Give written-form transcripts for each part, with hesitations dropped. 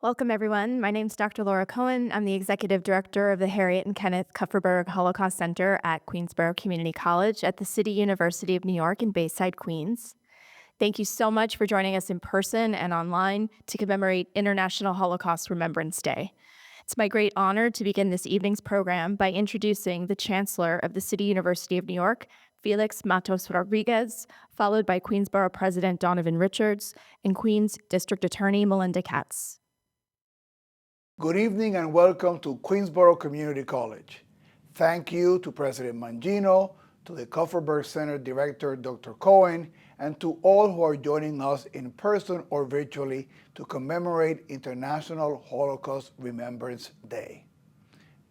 Welcome, everyone. My name is Dr. Laura Cohen. I'm the Executive Director of the Harriet and Kenneth Kupferberg Holocaust Center at Queensborough Community College at the City University of New York in Bayside, Queens. Thank you so much for joining us in person and online to commemorate International Holocaust Remembrance Day. It's my great honor to begin this evening's program by introducing the Chancellor of the City University of New York, Felix Matos Rodriguez, followed by Queensborough President Donovan Richards and Queens District Attorney Melinda Katz. Good evening and welcome to Queensborough Community College. Thank you to President Mangino, to the Kupferberg Center Director Dr. Cohen, and to all who are joining us in person or virtually to commemorate International Holocaust Remembrance Day.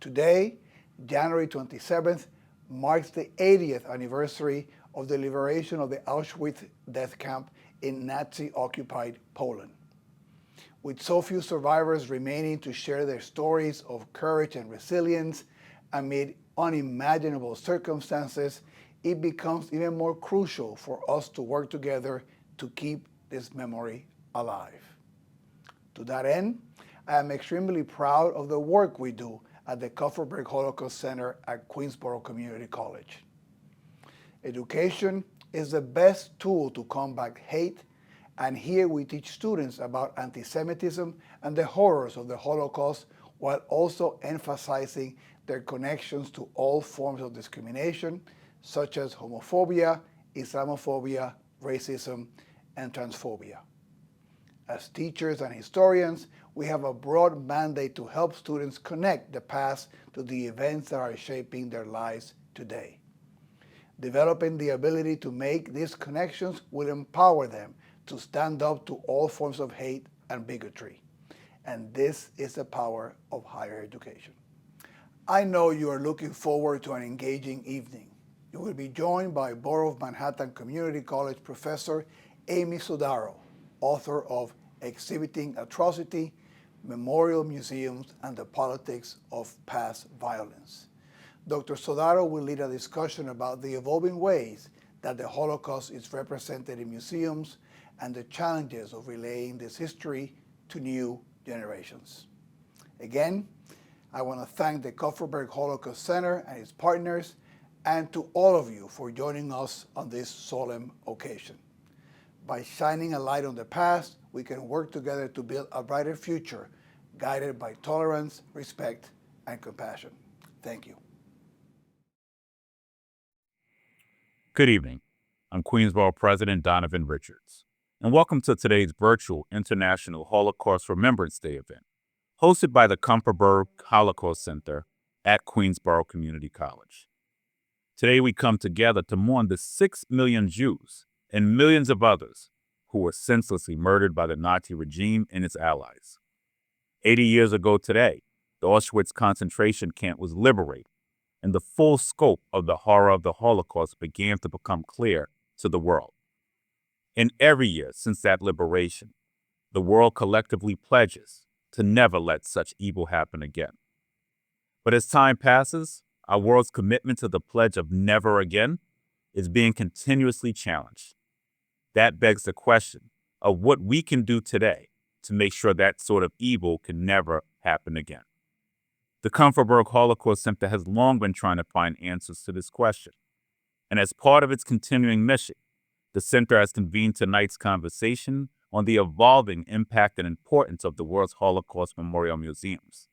Today, January 27th, marks the 80th anniversary of the liberation of the Auschwitz death camp in Nazi-occupied Poland. With so few survivors remaining to share their stories of courage and resilience amid unimaginable circumstances, it becomes even more crucial for us to work together to keep this memory alive. To that end, I am extremely proud of the work we do at the Kupferberg Holocaust Center at Queensborough Community College. Education is the best tool to combat hate, and here we teach students about anti-Semitism and the horrors of the Holocaust while also emphasizing their connections to all forms of discrimination, such as homophobia, Islamophobia, racism, and transphobia. As teachers and historians, we have a broad mandate to help students connect the past to the events that are shaping their lives today. Developing the ability to make these connections will empower them to stand up to all forms of hate and bigotry. And this is the power of higher education. I know you are looking forward to an engaging evening. You will be joined by Borough of Manhattan Community College professor Amy Sodaro, author of Exhibiting Atrocity, Memorial Museums and the Politics of Past Violence. Dr. Sodaro will lead a discussion about the evolving ways that the Holocaust is represented in museums and the challenges of relaying this history to new generations. Again, I want to thank the Kupferberg Holocaust Center and its partners, and to all of you for joining us on this solemn occasion. By shining a light on the past, we can work together to build a brighter future, guided by tolerance, respect, and compassion. Thank you. Good evening. I'm Queensborough President Donovan Richards, and welcome to today's virtual International Holocaust Remembrance Day event, hosted by the Kupferberg Holocaust Center at Queensborough Community College. Today we come together to mourn the 6 million Jews and millions of others who were senselessly murdered by the Nazi regime and its allies. 80 years ago today, the Auschwitz concentration camp was liberated, and the full scope of the horror of the Holocaust began to become clear to the world. And every year since that liberation, the world collectively pledges to never let such evil happen again. But as time passes, our world's commitment to the pledge of never again is being continuously challenged. That begs the question of what we can do today to make sure that sort of evil can never happen again. The Kupferberg Holocaust Center has long been trying to find answers to this question. And as part of its continuing mission, the center has convened tonight's conversation on the evolving impact and importance of the world's Holocaust Memorial Museums.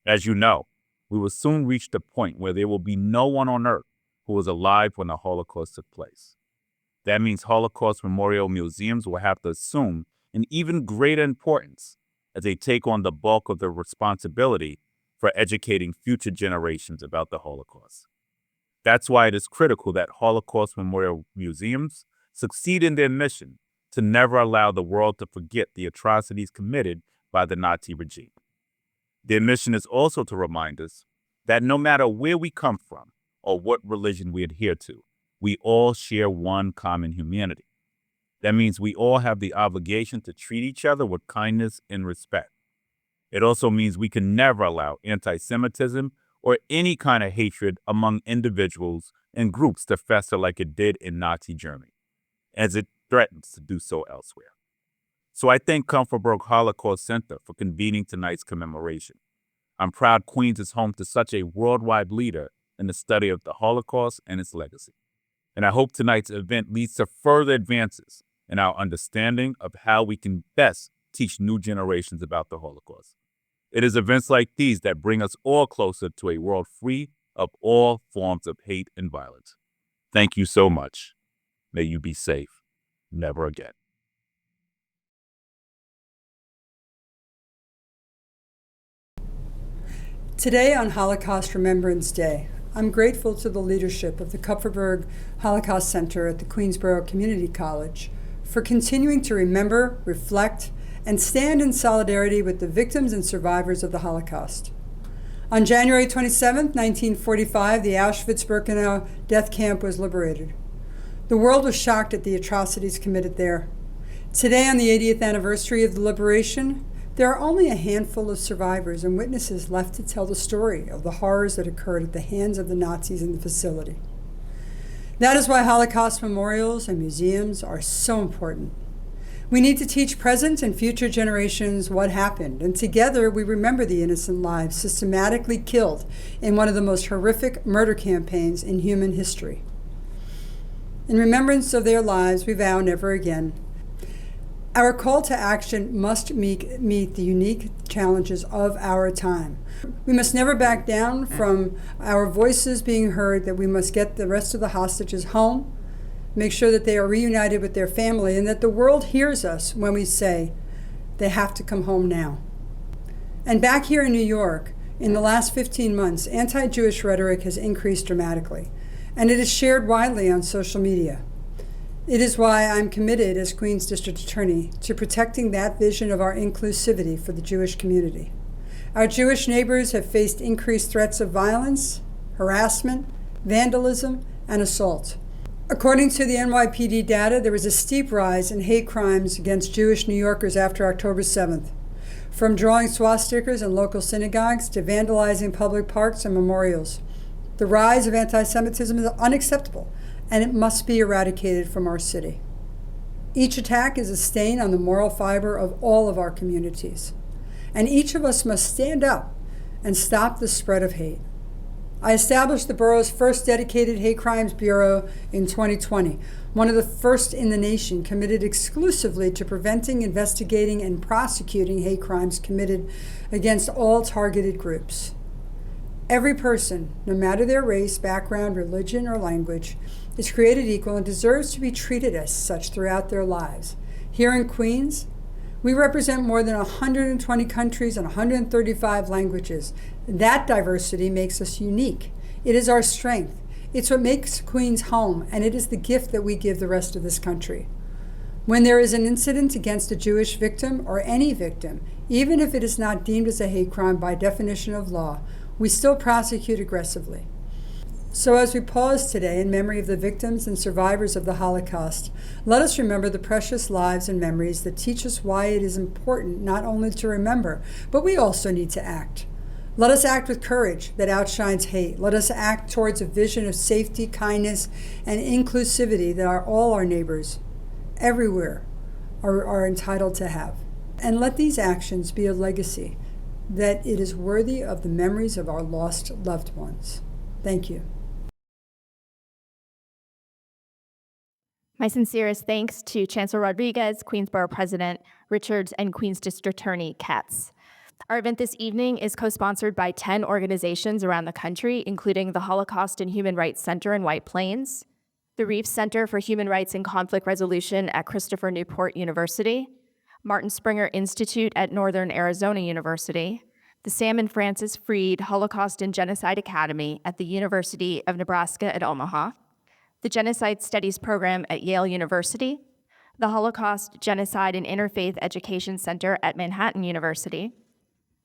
As you know, we will soon reach the point where there will be no one on Earth who was alive when the Holocaust took place. That means Holocaust Memorial Museums will have to assume an even greater importance as they take on the bulk of the responsibility for educating future generations about the Holocaust. That's why it is critical that Holocaust Memorial Museums succeed in their mission to never allow the world to forget the atrocities committed by the Nazi regime. Their mission is also to remind us that no matter where we come from or what religion we adhere to, we all share one common humanity. That means we all have the obligation to treat each other with kindness and respect. It also means we can never allow anti-Semitism or any kind of hatred among individuals and groups to fester like it did in Nazi Germany, as it threatens to do so elsewhere. So I thank Comfortberg Holocaust Center for convening tonight's commemoration. I'm proud Queens is home to such a worldwide leader in the study of the Holocaust and its legacy. And I hope tonight's event leads to further advances in our understanding of how we can best teach new generations about the Holocaust. It is events like these that bring us all closer to a world free of all forms of hate and violence. Thank you so much. May you be safe. Never again. Today on Holocaust Remembrance Day, I'm grateful to the leadership of the Kupferberg Holocaust Center at the Queensborough Community College for continuing to remember, reflect, and stand in solidarity with the victims and survivors of the Holocaust. On January 27, 1945, the Auschwitz-Birkenau death camp was liberated. The world was shocked at the atrocities committed there. Today, on the 80th anniversary of the liberation, there are only a handful of survivors and witnesses left to tell the story of the horrors that occurred at the hands of the Nazis in the facility. That is why Holocaust memorials and museums are so important. We need to teach present and future generations what happened, and together we remember the innocent lives systematically killed in one of the most horrific murder campaigns in human history. In remembrance of their lives, we vow never again. Our call to action must meet the unique challenges of our time. We must never back down from our voices being heard, that we must get the rest of the hostages home, make sure that they are reunited with their family, and that the world hears us when we say they have to come home now. And back here in New York, in the last 15 months, anti-Jewish rhetoric has increased dramatically, and it is shared widely on social media. It is why I'm committed as Queens District Attorney to protecting that vision of our inclusivity for the Jewish community. Our Jewish neighbors have faced increased threats of violence, harassment, vandalism, and assault. According to the NYPD data, there was a steep rise in hate crimes against Jewish New Yorkers after October 7th, from drawing swastikas in local synagogues to vandalizing public parks and memorials. The rise of anti-Semitism is unacceptable, and it must be eradicated from our city. Each attack is a stain on the moral fiber of all of our communities, and each of us must stand up and stop the spread of hate. I established the borough's first dedicated hate crimes bureau in 2020, one of the first in the nation committed exclusively to preventing, investigating, and prosecuting hate crimes committed against all targeted groups. Every person, no matter their race, background, religion, or language, is created equal and deserves to be treated as such throughout their lives. Here in Queens, we represent more than 120 countries and 135 languages. That diversity makes us unique. It is our strength. It's what makes Queens home, and it is the gift that we give the rest of this country. When there is an incident against a Jewish victim or any victim, even if it is not deemed as a hate crime by definition of law, we still prosecute aggressively. So as we pause today in memory of the victims and survivors of the Holocaust, let us remember the precious lives and memories that teach us why it is important not only to remember, but we also need to act. Let us act with courage that outshines hate. Let us act towards a vision of safety, kindness, and inclusivity that all our neighbors everywhere are entitled to have. And let these actions be a legacy that it is worthy of the memories of our lost loved ones. Thank you. My sincerest thanks to Chancellor Rodriguez, Queensborough President Richards, and Queens District Attorney Katz. Our event this evening is co-sponsored by 10 organizations around the country, including the Holocaust and Human Rights Center in White Plains, the Reef Center for Human Rights and Conflict Resolution at Christopher Newport University, Martin Springer Institute at Northern Arizona University, the Sam and Francis Freed Holocaust and Genocide Academy at the University of Nebraska at Omaha, the Genocide Studies Program at Yale University, the Holocaust, Genocide, and Interfaith Education Center at Manhattan University,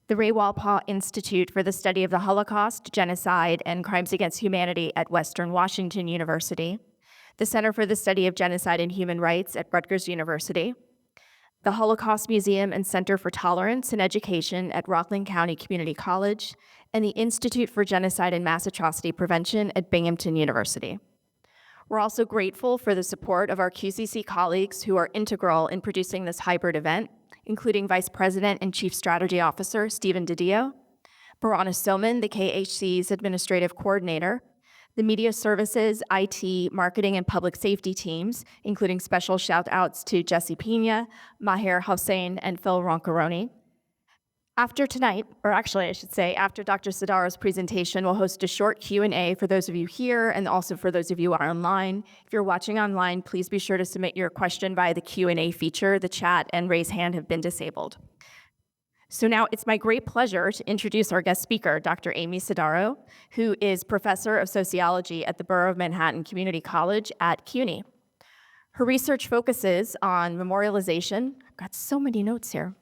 the Ray Walpole Institute for the Study of the Holocaust, Genocide, and Crimes Against Humanity at Western Washington University, the Center for the Study of Genocide and Human Rights at Rutgers University, the Holocaust Museum and Center for Tolerance and Education at Rockland County Community College, and the Institute for Genocide and Mass Atrocity Prevention at Binghamton University. We're also grateful for the support of our QCC colleagues who are integral in producing this hybrid event, including Vice President and Chief Strategy Officer Stephen DiDio, Barana Soman, the KHC's Administrative Coordinator, the Media Services, IT, Marketing, and Public Safety teams, including special shout-outs to Jesse Pina, Maher Hossein, and Phil Roncaroni. After tonight, or actually I should say, after Dr. Sodaro's presentation, we'll host a short Q&A for those of you here and also for those of you online. If you're watching online, please be sure to submit your question via the Q&A feature. The chat and raise hand have been disabled. So now it's my great pleasure to introduce our guest speaker, Dr. Amy Sodaro, who is Professor of Sociology at the Borough of Manhattan Community College at CUNY. Her research focuses on memorialization. I've got so many notes here.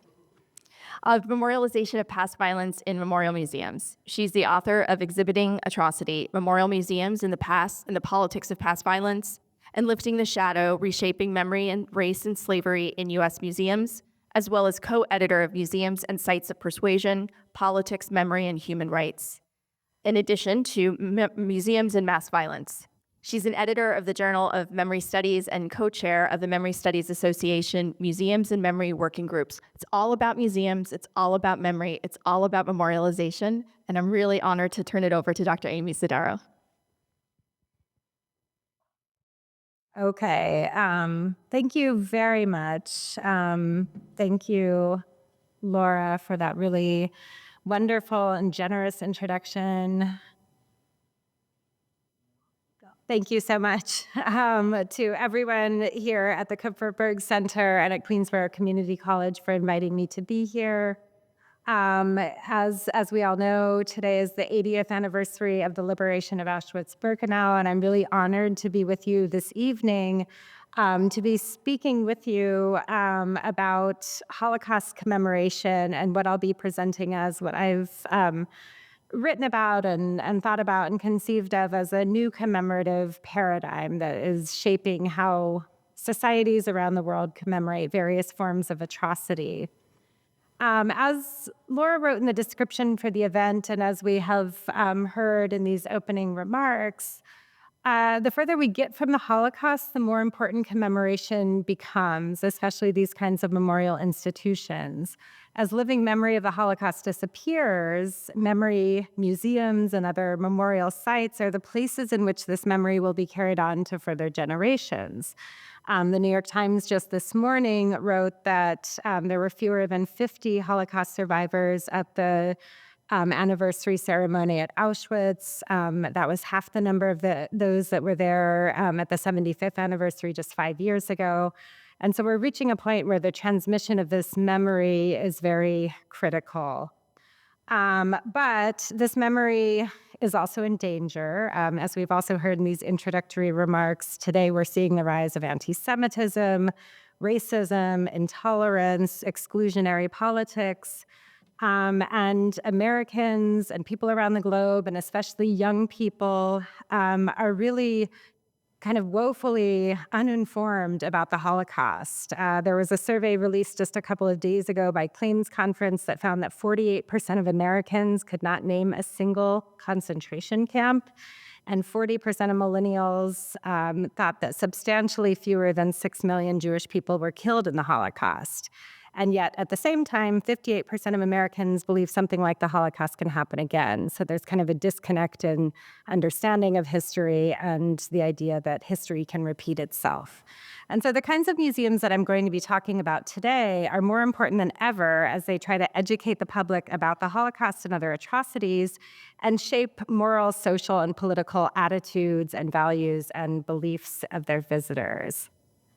Of memorialization of past violence in memorial museums. She's the author of Exhibiting Atrocity, Memorial Museums in the Past and the Politics of Past Violence, and Lifting the Shadow, Reshaping Memory and Race and Slavery in U.S. Museums, as well as co-editor of Museums and Sites of Persuasion, Politics, Memory, and Human Rights, in addition to Museums and Mass Violence. She's an editor of the Journal of Memory Studies and co-chair of the Memory Studies Association Museums and Memory Working Groups. It's all about museums, it's all about memory, it's all about memorialization, and I'm really honored to turn it over to Dr. Amy Sodaro. Okay, thank you very much. Thank you, Laura, for that really wonderful and generous introduction. Thank you so much to everyone here at the Kupferberg Center and at Queensborough Community College for inviting me to be here. As we all know, today is the 80th anniversary of the liberation of Auschwitz-Birkenau, and I'm really honored to be with you this evening to be speaking with you about Holocaust commemoration and what I'll be presenting as what I've written about and thought about and conceived of as a new commemorative paradigm that is shaping how societies around the world commemorate various forms of atrocity. As Laura wrote in the description for the event, and as we have heard in these opening remarks, the further we get from the Holocaust, the more important commemoration becomes, especially these kinds of memorial institutions. As living memory of the Holocaust disappears, memory museums and other memorial sites are the places in which this memory will be carried on to further generations. The New York Times just this morning wrote that there were fewer than 50 Holocaust survivors at the anniversary ceremony at Auschwitz. That was half the number of those that were there at the 75th anniversary just 5 years ago. And so we're reaching a point where the transmission of this memory is very critical. But this memory is also in danger. As we've also heard in these introductory remarks, today we're seeing the rise of anti-Semitism, racism, intolerance, exclusionary politics, and Americans and people around the globe, and especially young people, are really kind of woefully uninformed about the Holocaust. There was a survey released just a couple of days ago by Claims Conference that found that 48% of Americans could not name a single concentration camp, and 40% of millennials thought that substantially fewer than 6 million Jewish people were killed in the Holocaust. And yet, at the same time, 58% of Americans believe something like the Holocaust can happen again. So there's kind of a disconnect in understanding of history and the idea that history can repeat itself. And so the kinds of museums that I'm going to be talking about today are more important than ever as they try to educate the public about the Holocaust and other atrocities and shape moral, social, and political attitudes and values and beliefs of their visitors.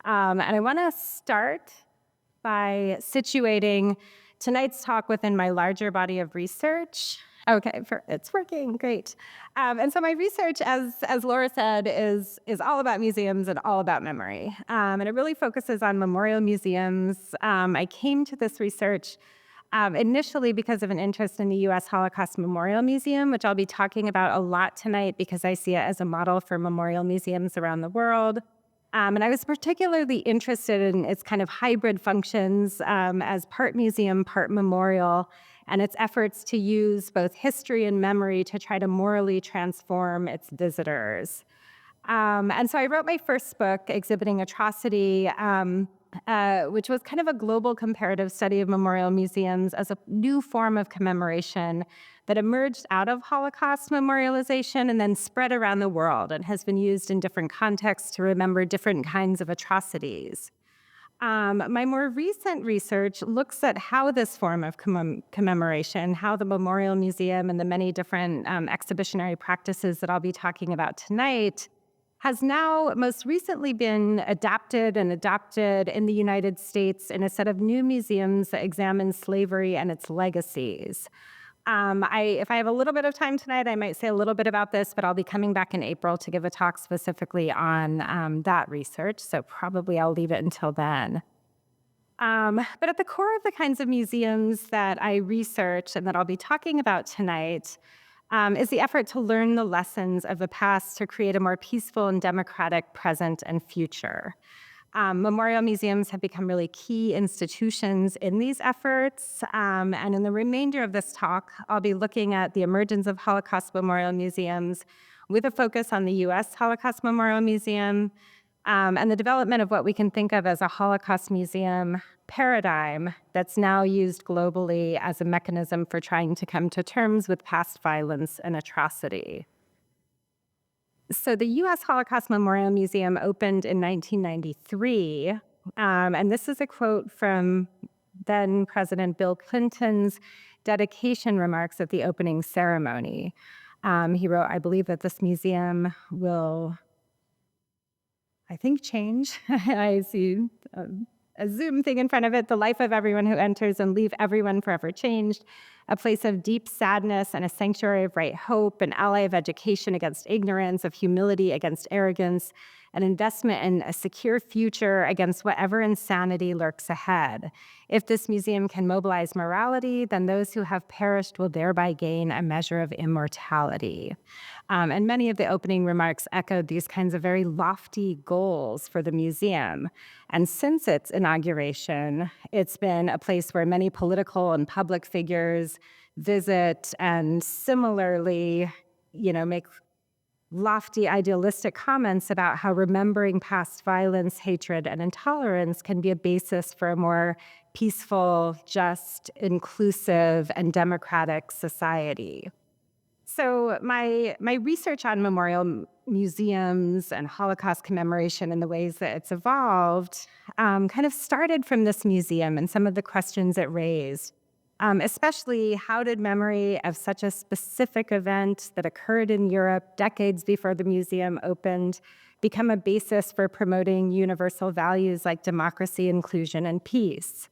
And I want to start by situating tonight's talk within my larger body of research. Okay, it's working, great. And so my research, as Laura said, is all about museums and all about memory. And it really focuses on memorial museums. I came to this research initially because of an interest in the U.S. Holocaust Memorial Museum, which I'll be talking about a lot tonight because I see it as a model for memorial museums around the world. And I was particularly interested in its kind of hybrid functions as part museum, part memorial, and its efforts to use both history and memory to try to morally transform its visitors. And so I wrote my first book, exhibiting Atrocity, which was kind of a global comparative study of memorial museums as a new form of commemoration that emerged out of Holocaust memorialization and then spread around the world and has been used in different contexts to remember different kinds of atrocities. My more recent research looks at how this form of commemoration, how the Memorial Museum and the many different exhibitionary practices that I'll be talking about tonight has now most recently been adapted and adopted in the United States in a set of new museums that examine slavery and its legacies. If I have a little bit of time tonight, I might say a little bit about this, but I'll be coming back in April to give a talk specifically on that research, so probably I'll leave it until then. But at the core of the kinds of museums that I research and that I'll be talking about tonight is the effort to learn the lessons of the past to create a more peaceful and democratic present and future. Memorial museums have become really key institutions in these efforts, and in the remainder of this talk, I'll be looking at the emergence of Holocaust memorial museums with a focus on the U.S. Holocaust Memorial Museum, and the development of what we can think of as a Holocaust museum paradigm that's now used globally as a mechanism for trying to come to terms with past violence and atrocity. So the U.S. Holocaust Memorial Museum opened in 1993, and this is a quote from then President Bill Clinton's dedication remarks at the opening ceremony. He wrote, "I believe that this museum will, I think, change." I see a Zoom thing in front of it, "the life of everyone who enters and leave everyone forever changed, a place of deep sadness and a sanctuary of bright hope, an ally of education against ignorance, of humility against arrogance, an investment in a secure future against whatever insanity lurks ahead. If this museum can mobilize morality, then those who have perished will thereby gain a measure of immortality." And many of the opening remarks echoed these kinds of very lofty goals for the museum. And since its inauguration, it's been a place where many political and public figures visit and similarly, make lofty idealistic comments about how remembering past violence, hatred, and intolerance can be a basis for a more peaceful, just, inclusive, and democratic society. So my research on memorial museums and Holocaust commemoration and the ways that it's evolved kind of started from this museum and some of the questions it raised. Especially, how did memory of such a specific event that occurred in Europe decades before the museum opened become a basis for promoting universal values like democracy, inclusion, and peace?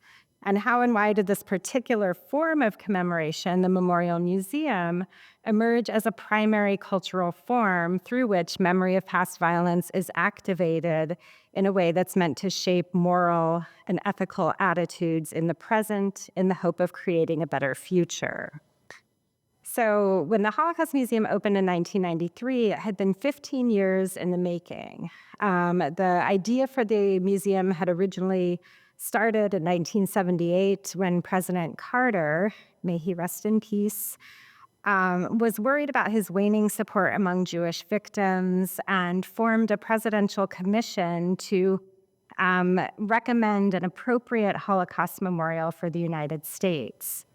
And how and why did this particular form of commemoration, the Memorial Museum, emerge as a primary cultural form through which memory of past violence is activated in a way that's meant to shape moral and ethical attitudes in the present in the hope of creating a better future? So when the Holocaust Museum opened in 1993, it had been 15 years in the making. The idea for the museum had originally started in 1978 when President Carter, may he rest in peace, was worried about his waning support among Jewish victims and formed a presidential commission to recommend an appropriate Holocaust memorial for the United States.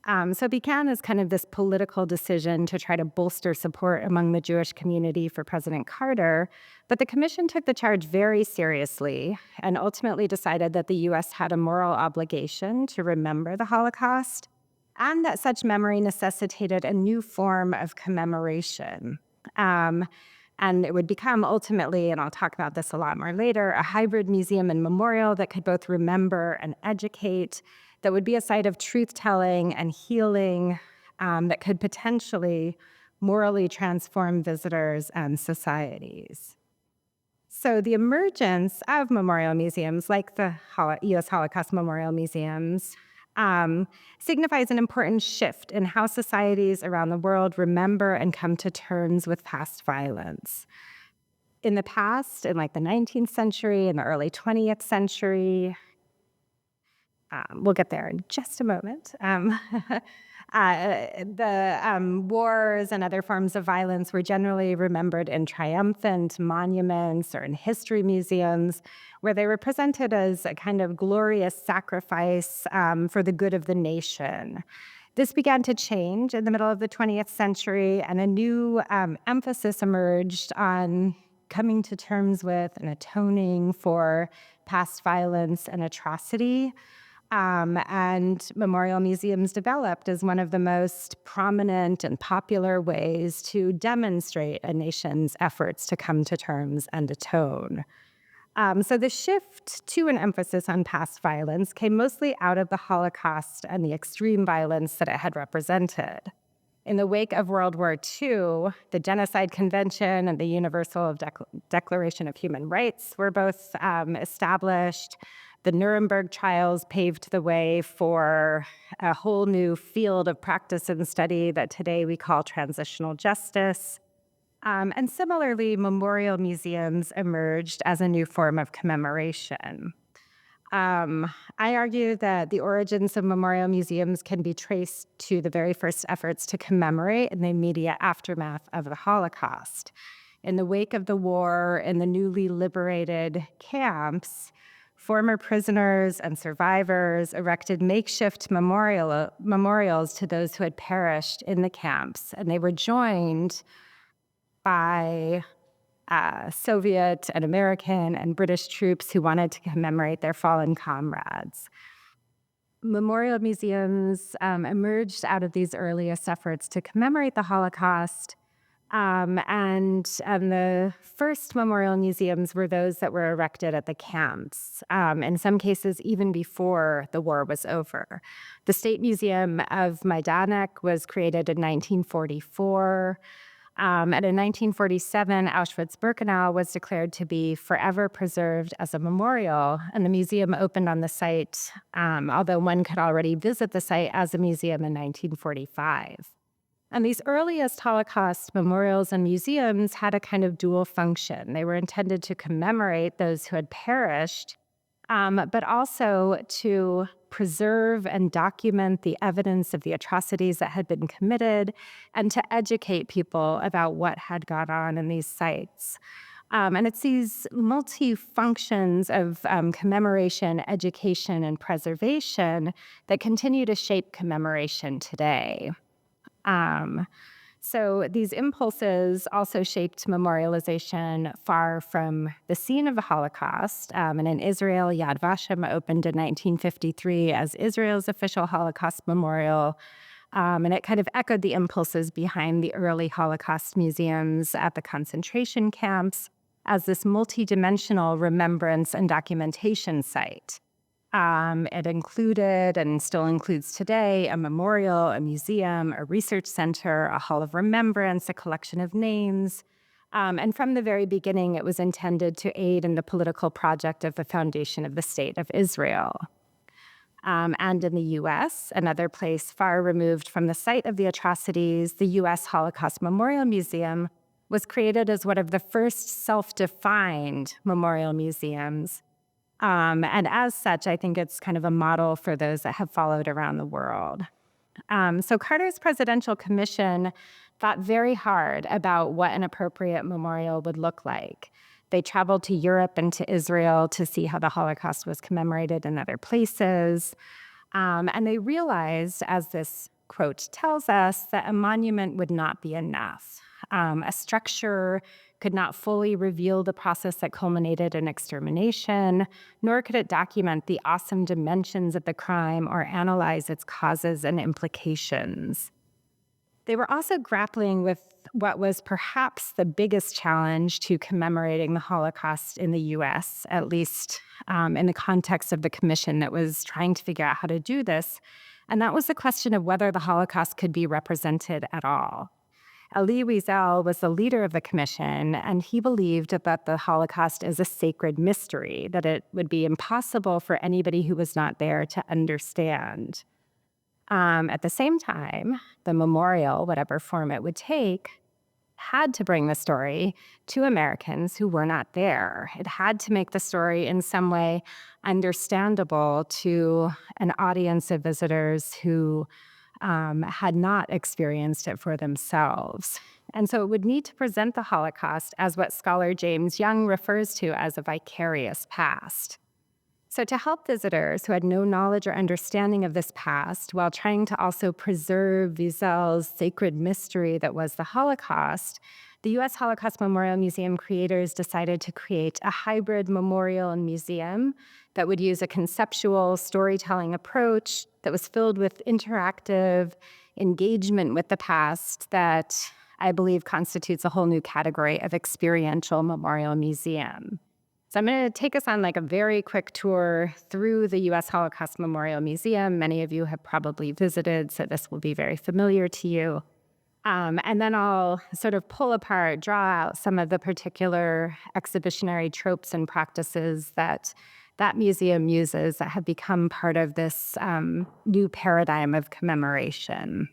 So it began as kind of this political decision to try to bolster support among the Jewish community for President Carter, but the commission took the charge very seriously and ultimately decided that the U.S. had a moral obligation to remember the Holocaust and that such memory necessitated a new form of commemoration. And it would become ultimately, and I'll talk about this a lot more later, a hybrid museum and memorial that could both remember and educate, that would be a site of truth-telling and healing, that could potentially morally transform visitors and societies. So the emergence of memorial museums, like the U.S. Holocaust Memorial Museums, signifies an important shift in how societies around the world remember and come to terms with past violence. In the past, in like the 19th century and the early 20th century, we'll get there in just a moment. The wars and other forms of violence were generally remembered in triumphant monuments or in history museums, where they were presented as a kind of glorious sacrifice for the good of the nation. This began to change in the middle of the 20th century, and a new emphasis emerged on coming to terms with and atoning for past violence and atrocity. And memorial museums developed as one of the most prominent and popular ways to demonstrate a nation's efforts to come to terms and atone. So the shift to an emphasis on past violence came mostly out of the Holocaust and the extreme violence that it had represented. In the wake of World War II, the Genocide Convention and the Universal Declaration of Human Rights were both established. The Nuremberg trials paved the way for a whole new field of practice and study that today we call transitional justice. And similarly, memorial museums emerged as a new form of commemoration. I argue that the origins of memorial museums can be traced to the very first efforts to commemorate in the immediate aftermath of the Holocaust. In the wake of the war, in the newly liberated camps, former prisoners and survivors erected makeshift memorials to those who had perished in the camps, and they were joined by Soviet and American and British troops who wanted to commemorate their fallen comrades. Memorial museums emerged out of these earliest efforts to commemorate the Holocaust, and the first memorial museums were those that were erected at the camps, in some cases even before the war was over. The State Museum of Majdanek was created in 1944. And in 1947, Auschwitz-Birkenau was declared to be forever preserved as a memorial, and the museum opened on the site, although one could already visit the site as a museum in 1945. And these earliest Holocaust memorials and museums had a kind of dual function. They were intended to commemorate those who had perished, but also to preserve and document the evidence of the atrocities that had been committed and to educate people about what had gone on in these sites. And it's these multi-functions of commemoration, education, and preservation that continue to shape commemoration today. So these impulses also shaped memorialization far from the scene of the Holocaust. And in Israel, Yad Vashem opened in 1953 as Israel's official Holocaust memorial. And it kind of echoed the impulses behind the early Holocaust museums at the concentration camps as this multidimensional remembrance and documentation site. It included, and still includes today, a memorial, a museum, a research center, a hall of remembrance, a collection of names. And from the very beginning, it was intended to aid in the political project of the foundation of the State of Israel. And in the U.S., another place far removed from the site of the atrocities, the U.S. Holocaust Memorial Museum was created as one of the first self-defined memorial museums. And as such, I think it's kind of a model for those that have followed around the world. So Carter's presidential commission thought very hard about what an appropriate memorial would look like. They traveled to Europe and to Israel to see how the Holocaust was commemorated in other places. And they realized, as this quote tells us, that a monument would not be enough. A structure could not fully reveal the process that culminated in extermination, nor could it document the awesome dimensions of the crime or analyze its causes and implications. They were also grappling with what was perhaps the biggest challenge to commemorating the Holocaust in the U.S., at least in the context of the commission that was trying to figure out how to do this, and that was the question of whether the Holocaust could be represented at all. Elie Wiesel was the leader of the commission, and he believed that the Holocaust is a sacred mystery, that it would be impossible for anybody who was not there to understand. At the same time, the memorial, whatever form it would take, had to bring the story to Americans who were not there. It had to make the story in some way understandable to an audience of visitors who had not experienced it for themselves. And so it would need to present the Holocaust as what scholar James Young refers to as a vicarious past. So to help visitors who had no knowledge or understanding of this past, while trying to also preserve Wiesel's sacred mystery that was the Holocaust, the U.S. Holocaust Memorial Museum creators decided to create a hybrid memorial and museum that would use a conceptual storytelling approach that was filled with interactive engagement with the past that I believe constitutes a whole new category of experiential memorial museum. So I'm going to take us on like a very quick tour through the U.S. Holocaust Memorial Museum. Many of you have probably visited, so this will be very familiar to you. And then I'll sort of pull apart, draw out some of the particular exhibitionary tropes and practices that that museum uses that have become part of this new paradigm of commemoration.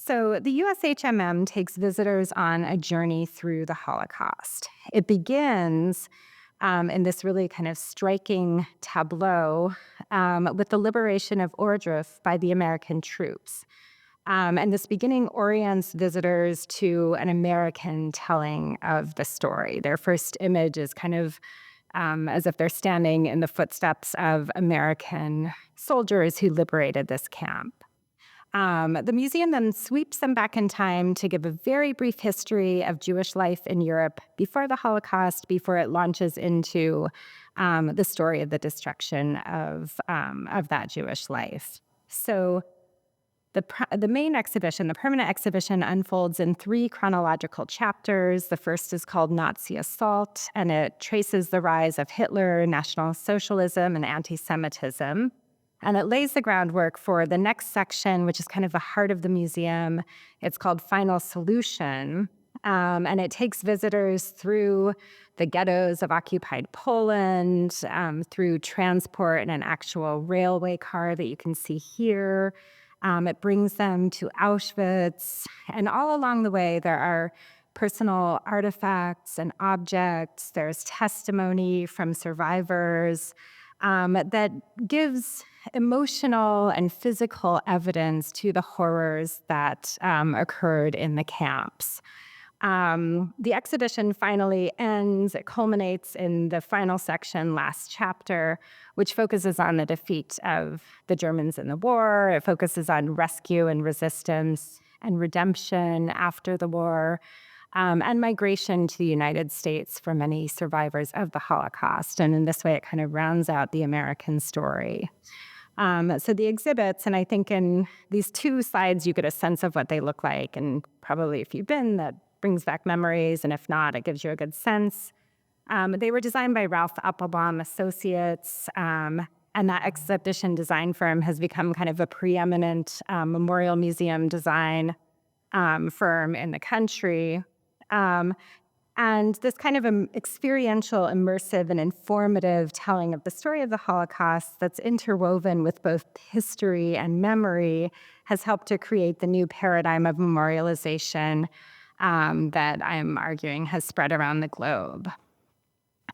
So the USHMM takes visitors on a journey through the Holocaust. It begins in this really kind of striking tableau with the liberation of Ohrdruf by the American troops. And this beginning orients visitors to an American telling of the story. Their first image is kind of as if they're standing in the footsteps of American soldiers who liberated this camp. The museum then sweeps them back in time to give a very brief history of Jewish life in Europe before the Holocaust, before it launches into the story of the destruction of that Jewish life. So the main exhibition, the permanent exhibition, unfolds in 3 chronological chapters. The first is called Nazi Assault, and it traces the rise of Hitler, National Socialism, and anti-Semitism. And it lays the groundwork for the next section, which is kind of the heart of the museum. It's called Final Solution, and it takes visitors through the ghettos of occupied Poland, through transport in an actual railway car that you can see here. It brings them to Auschwitz, and all along the way there are personal artifacts and objects. There's testimony from survivors that gives emotional and physical evidence to the horrors that occurred in the camps. The exhibition finally ends, it culminates in the final section, last chapter, which focuses on the defeat of the Germans in the war. It focuses on rescue and resistance and redemption after the war, and migration to the United States for many survivors of the Holocaust. And in this way, it kind of rounds out the American story. So the exhibits, and I think in these 2 slides, you get a sense of what they look like. And probably if you've been, that brings back memories. And if not, it gives you a good sense. They were designed by Ralph Applebaum Associates. And that exhibition design firm has become kind of a preeminent memorial museum design firm in the country. And this kind of experiential, immersive, and informative telling of the story of the Holocaust that's interwoven with both history and memory has helped to create the new paradigm of memorialization that I'm arguing has spread around the globe.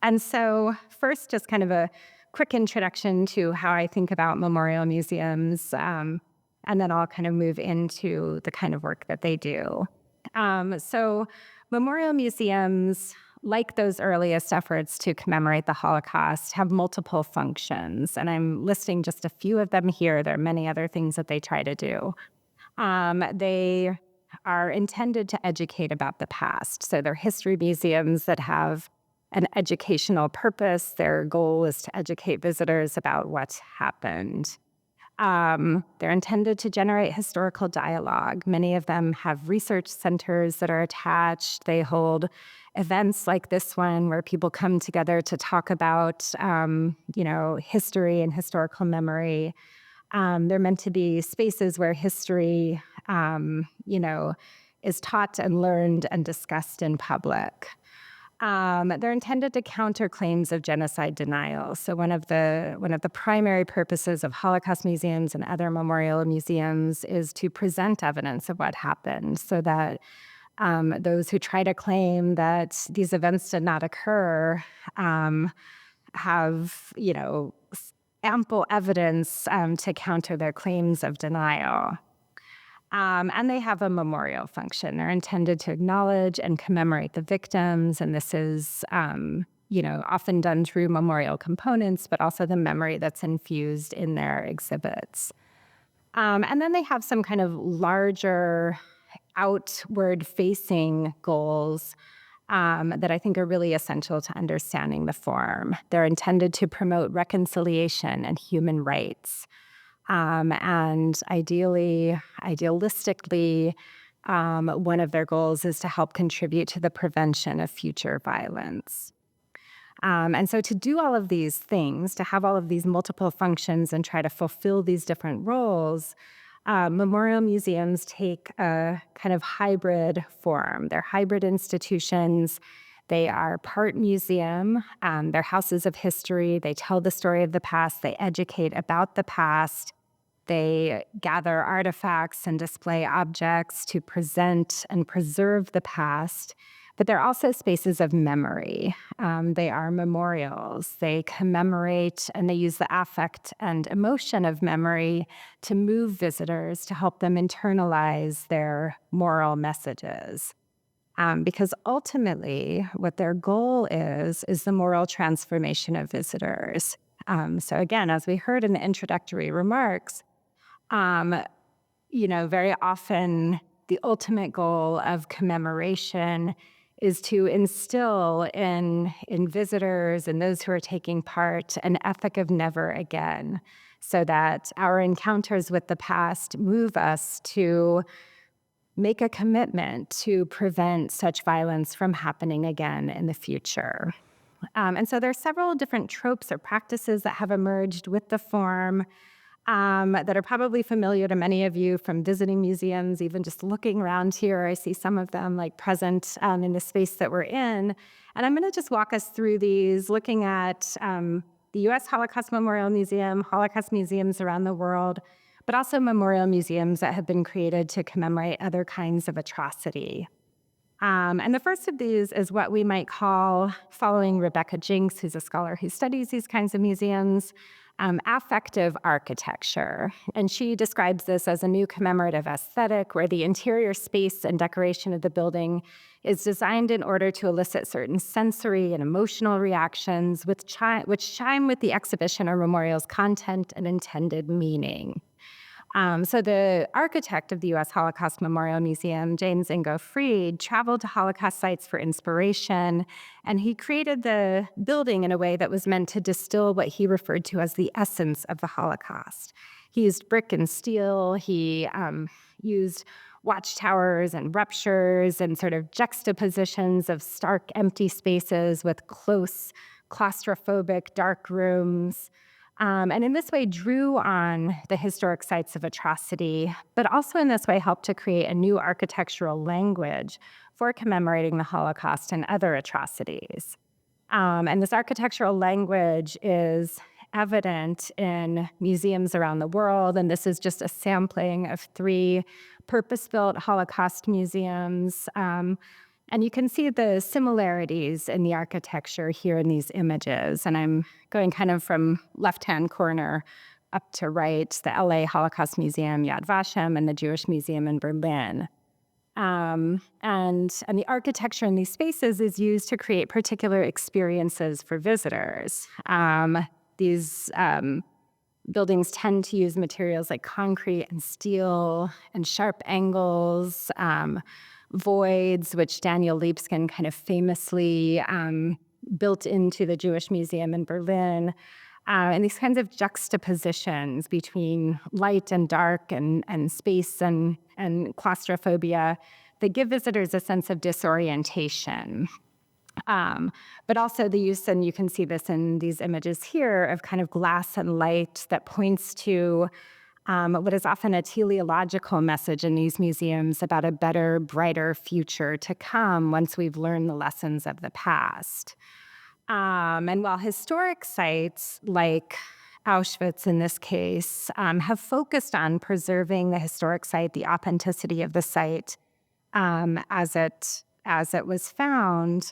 And so first, just kind of a quick introduction to how I think about memorial museums, and then I'll kind of move into the kind of work that they do. So memorial museums, like those earliest efforts to commemorate the Holocaust, have multiple functions, and I'm listing just a few of them here. There are many other things that they try to do. They are intended to educate about the past. So they're history museums that have an educational purpose. Their goal is to educate visitors about what happened. They're intended to generate historical dialogue. Many of them have research centers that are attached. They hold events like this one where people come together to talk about, history and historical memory. They're meant to be spaces where history, is taught and learned and discussed in public. They're intended to counter claims of genocide denial. So one of the primary purposes of Holocaust museums and other memorial museums is to present evidence of what happened, so that those who try to claim that these events did not occur have ample evidence to counter their claims of denial. And they have a memorial function. They're intended to acknowledge and commemorate the victims, and this is often done through memorial components, but also the memory that's infused in their exhibits. And then they have some kind of larger outward-facing goals that I think are really essential to understanding the form. They're intended to promote reconciliation and human rights. And idealistically, one of their goals is to help contribute to the prevention of future violence. And so to do all of these things, to have all of these multiple functions and try to fulfill these different roles, memorial museums take a kind of hybrid form. They're hybrid institutions. They are part museum. They're houses of history. They tell the story of the past. They educate about the past. They gather artifacts and display objects to present and preserve the past. But they're also spaces of memory. They are memorials. They commemorate and they use the affect and emotion of memory to move visitors, to help them internalize their moral messages. Because ultimately, what their goal is the moral transformation of visitors. So again, as we heard in the introductory remarks, very often the ultimate goal of commemoration is to instill in visitors and those who are taking part an ethic of never again, so that our encounters with the past move us to make a commitment to prevent such violence from happening again in the future. And so there are several different tropes or practices that have emerged with the form that are probably familiar to many of you from visiting museums, even just looking around here. I see some of them present in the space that we're in. And I'm going to just walk us through these, looking at the U.S. Holocaust Memorial Museum, Holocaust museums around the world, but also memorial museums that have been created to commemorate other kinds of atrocity. And the first of these is what we might call, following Rebecca Jinks, who's a scholar who studies these kinds of museums, affective architecture. And she describes this as a new commemorative aesthetic where the interior space and decoration of the building is designed in order to elicit certain sensory and emotional reactions which chime with the exhibition or memorial's content and intended meaning. So the architect of the U.S. Holocaust Memorial Museum, James Ingo Fried, traveled to Holocaust sites for inspiration, and he created the building in a way that was meant to distill what he referred to as the essence of the Holocaust. He used brick and steel. He used watchtowers and ruptures and sort of juxtapositions of stark, empty spaces with close, claustrophobic, dark rooms. And in this way drew on the historic sites of atrocity, but also in this way helped to create a new architectural language for commemorating the Holocaust and other atrocities. And this architectural language is evident in museums around the world, and this is just a sampling of 3 purpose-built Holocaust museums. And you can see the similarities in the architecture here in these images. And I'm going kind of from left-hand corner up to right, the LA Holocaust Museum, Yad Vashem, and the Jewish Museum in Berlin. And the architecture in these spaces is used to create particular experiences for visitors. These buildings tend to use materials like concrete and steel and sharp angles, voids, which Daniel Libeskind kind of famously built into the Jewish Museum in Berlin, and these kinds of juxtapositions between light and dark and space and claustrophobia that give visitors a sense of disorientation. But also the use, and you can see this in these images here, of kind of glass and light that points to what is often a teleological message in these museums about a better, brighter future to come once we've learned the lessons of the past. And while historic sites like Auschwitz in this case have focused on preserving the historic site, the authenticity of the site as it was found,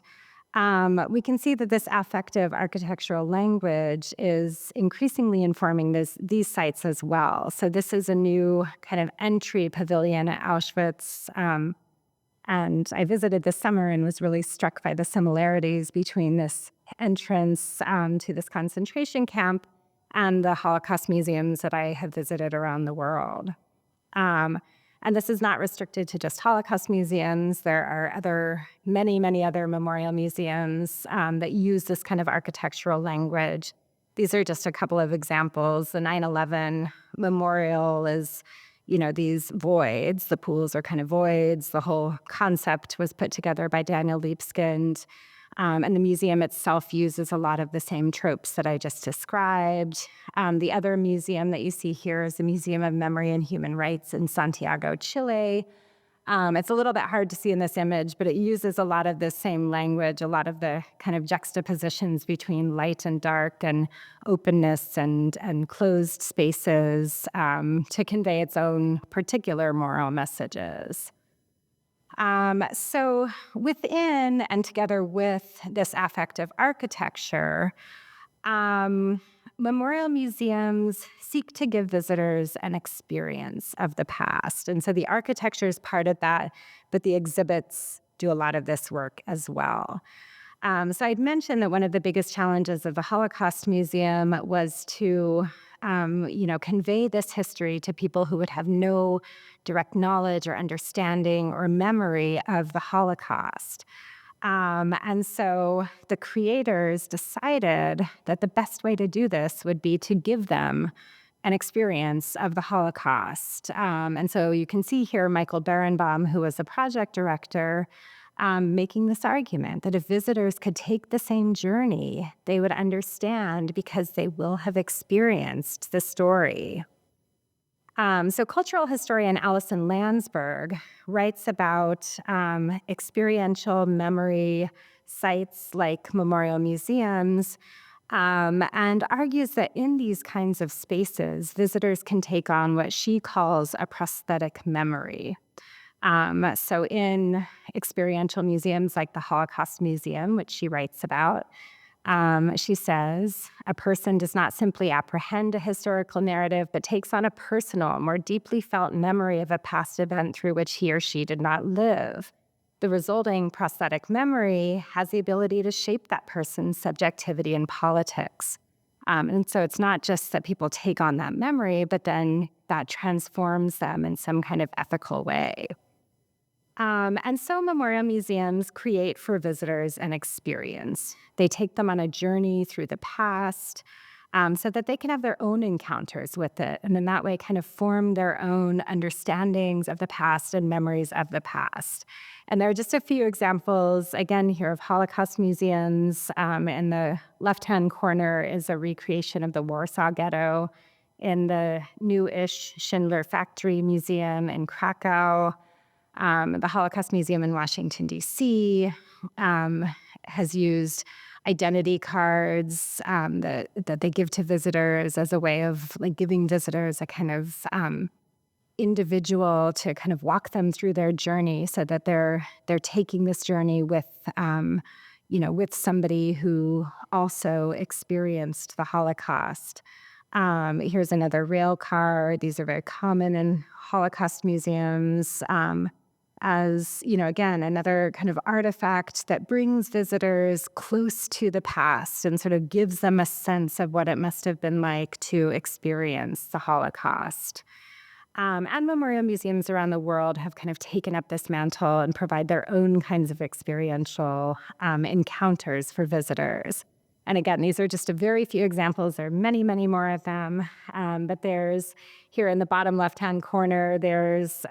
We can see that this affective architectural language is increasingly informing these sites as well. So this is a new kind of entry pavilion at Auschwitz. And I visited this summer and was really struck by the similarities between this entrance to this concentration camp and the Holocaust museums that I have visited around the world. And this is not restricted to just Holocaust museums. There are many other memorial museums that use this kind of architectural language. These are just a couple of examples. The 9/11 memorial is, these voids. The pools are kind of voids. The whole concept was put together by Daniel Libeskind. And the museum itself uses a lot of the same tropes that I just described. The other museum that you see here is the Museum of Memory and Human Rights in Santiago, Chile. It's a little bit hard to see in this image, but it uses a lot of the same language, a lot of the kind of juxtapositions between light and dark and openness and closed spaces to convey its own particular moral messages. So within and together with this affective architecture, memorial museums seek to give visitors an experience of the past. And so the architecture is part of that, but the exhibits do a lot of this work as well. So I'd mentioned that one of the biggest challenges of the Holocaust Museum was to convey this history to people who would have no direct knowledge or understanding or memory of the Holocaust. And so the creators decided that the best way to do this would be to give them an experience of the Holocaust. And so you can see here Michael Berenbaum, who was a project director, making this argument that if visitors could take the same journey, they would understand because they will have experienced the story. So cultural historian Alison Landsberg writes about experiential memory sites like memorial museums and argues that in these kinds of spaces, visitors can take on what she calls a prosthetic memory. So in experiential museums like the Holocaust Museum, which she writes about, she says, a person does not simply apprehend a historical narrative, but takes on a personal, more deeply felt memory of a past event through which he or she did not live. The resulting prosthetic memory has the ability to shape that person's subjectivity in politics. And so it's not just that people take on that memory, but then that transforms them in some kind of ethical way. And so memorial museums create for visitors an experience. They take them on a journey through the past so that they can have their own encounters with it, and in that way kind of form their own understandings of the past and memories of the past. And there are just a few examples, again, here of Holocaust museums. In the left-hand corner is a recreation of the Warsaw Ghetto in the new-ish Schindler Factory Museum in Krakow. The Holocaust Museum in Washington, D.C. Has used identity cards that they give to visitors as a way of giving visitors a kind of individual to kind of walk them through their journey, so that they're taking this journey with with somebody who also experienced the Holocaust. Here's another rail car. These are very common in Holocaust museums. As, again, another kind of artifact that brings visitors close to the past and sort of gives them a sense of what it must have been like to experience the Holocaust. And memorial museums around the world have kind of taken up this mantle and provide their own kinds of experiential encounters for visitors. And again, these are just a very few examples. There are many more of them. But there's, here in the bottom left-hand corner, there's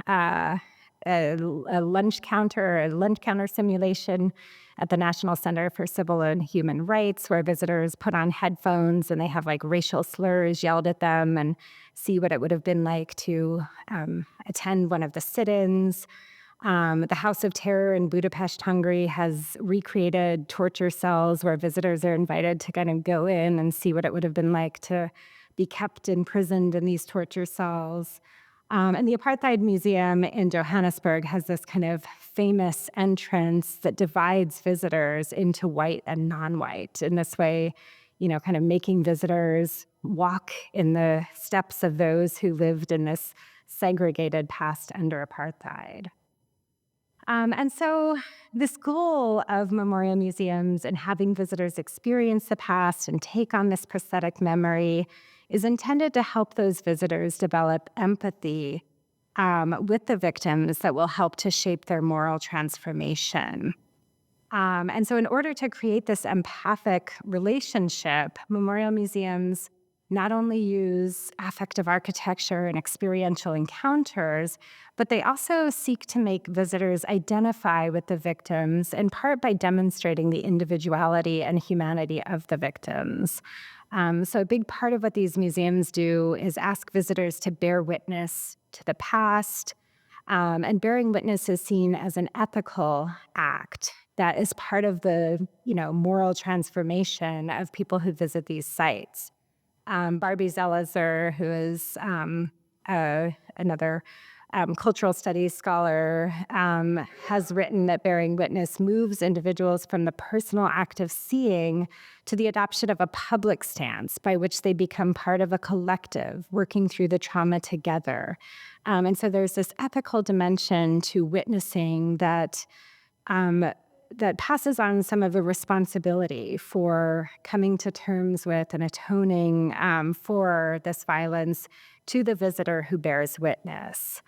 a lunch counter simulation at the National Center for Civil and Human Rights, where visitors put on headphones and they have racial slurs yelled at them and see what it would have been like to attend one of the sit-ins. The House of Terror in Budapest, Hungary has recreated torture cells where visitors are invited to kind of go in and see what it would have been like to be kept imprisoned in these torture cells. And the Apartheid Museum in Johannesburg has this kind of famous entrance that divides visitors into white and non-white. In this way, kind of making visitors walk in the steps of those who lived in this segregated past under apartheid. And so this goal of memorial museums and having visitors experience the past and take on this prosthetic memory is intended to help those visitors develop empathy with the victims that will help to shape their moral transformation. And so in order to create this empathic relationship, memorial museums not only use affective architecture and experiential encounters, but they also seek to make visitors identify with the victims, in part by demonstrating the individuality and humanity of the victims. So a big part of what these museums do is ask visitors to bear witness to the past, and bearing witness is seen as an ethical act that is part of the, moral transformation of people who visit these sites. Barbie Zelizer, who is another cultural studies scholar, has written that bearing witness moves individuals from the personal act of seeing to the adoption of a public stance by which they become part of a collective, working through the trauma together. And so there's this ethical dimension to witnessing that that passes on some of the responsibility for coming to terms with and atoning for this violence to the visitor who bears witness.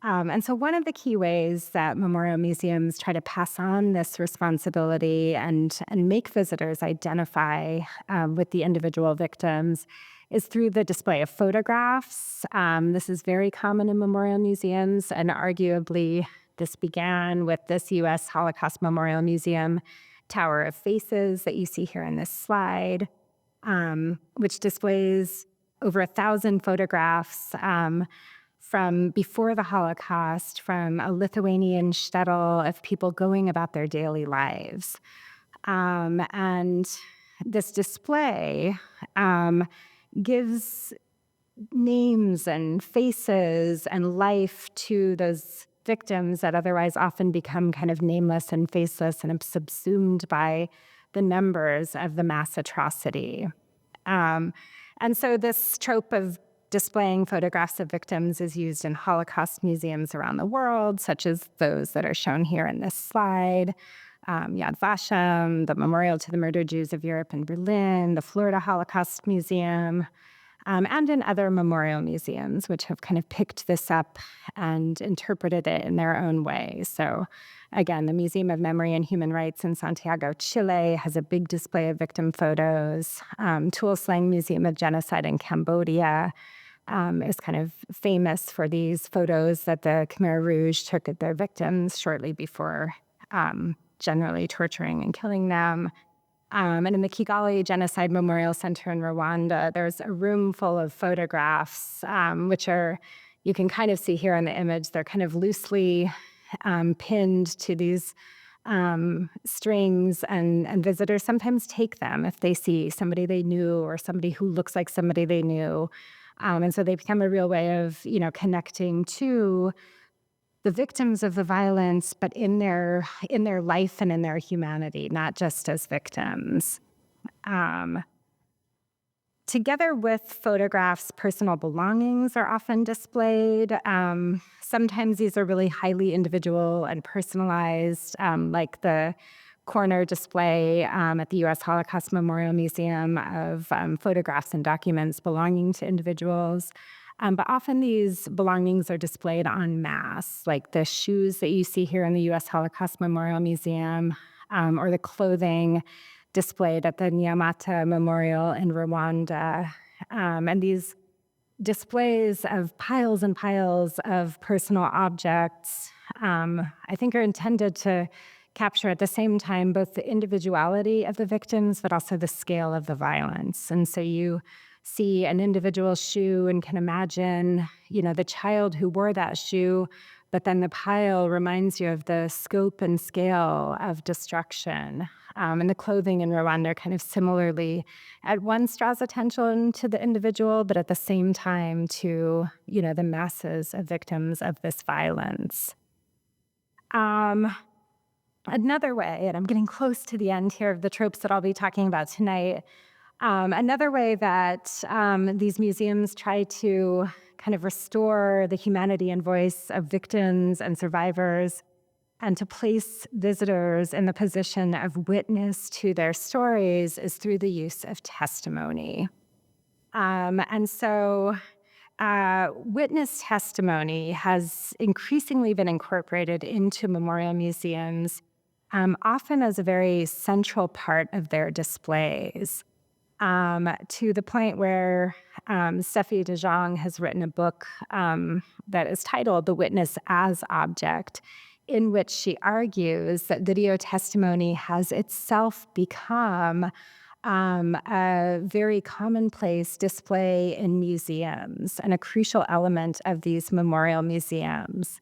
And so one of the key ways that memorial museums try to pass on this responsibility and make visitors identify with the individual victims is through the display of photographs. This is very common in memorial museums, and arguably this began with this U.S. Holocaust Memorial Museum Tower of Faces that you see here in this slide, which displays over 1,000 photographs from before the Holocaust, from a Lithuanian shtetl of people going about their daily lives. And this display gives names and faces and life to those victims that otherwise often become kind of nameless and faceless and subsumed by the numbers of the mass atrocity. And so this trope of displaying photographs of victims is used in Holocaust museums around the world, such as those that are shown here in this slide. Yad Vashem, the Memorial to the Murdered Jews of Europe in Berlin, the Florida Holocaust Museum, and in other memorial museums, which have kind of picked this up and interpreted it in their own way. So again, the Museum of Memory and Human Rights in Santiago, Chile, has a big display of victim photos. Tuol Sleng Museum of Genocide in Cambodia is kind of famous for these photos that the Khmer Rouge took of their victims shortly before generally torturing and killing them. And in the Kigali Genocide Memorial Center in Rwanda, there's a room full of photographs, which are, you can kind of see here in the image, they're kind of loosely pinned to these strings, and visitors sometimes take them if they see somebody they knew or somebody who looks like somebody they knew. And so they become a real way of, connecting to the victims of the violence, but in their life and in their humanity, not just as victims. Together with photographs, personal belongings are often displayed. Sometimes these are really highly individual and personalized, like the corner display at the U.S. Holocaust Memorial Museum of photographs and documents belonging to individuals. But often these belongings are displayed en masse, like the shoes that you see here in the U.S. Holocaust Memorial Museum, or the clothing displayed at the Nyamata Memorial in Rwanda. And these displays of piles and piles of personal objects, I think, are intended to capture at the same time both the individuality of the victims, but also the scale of the violence. And so you see an individual shoe and can imagine, the child who wore that shoe but then the pile reminds you of the scope and scale of destruction. And the clothing in Rwanda kind of similarly at once draws attention to the individual, but at the same time to, the masses of victims of this violence. Another way, and I'm getting close to the end here of the tropes that I'll be talking about tonight, another way that these museums try to kind of restore the humanity and voice of victims and survivors and to place visitors in the position of witness to their stories is through the use of testimony. And so witness testimony has increasingly been incorporated into memorial museums, often as a very central part of their displays, to the point where Steffi de Jong has written a book that is titled The Witness as Object, in which she argues that video testimony has itself become a very commonplace display in museums and a crucial element of these memorial museums.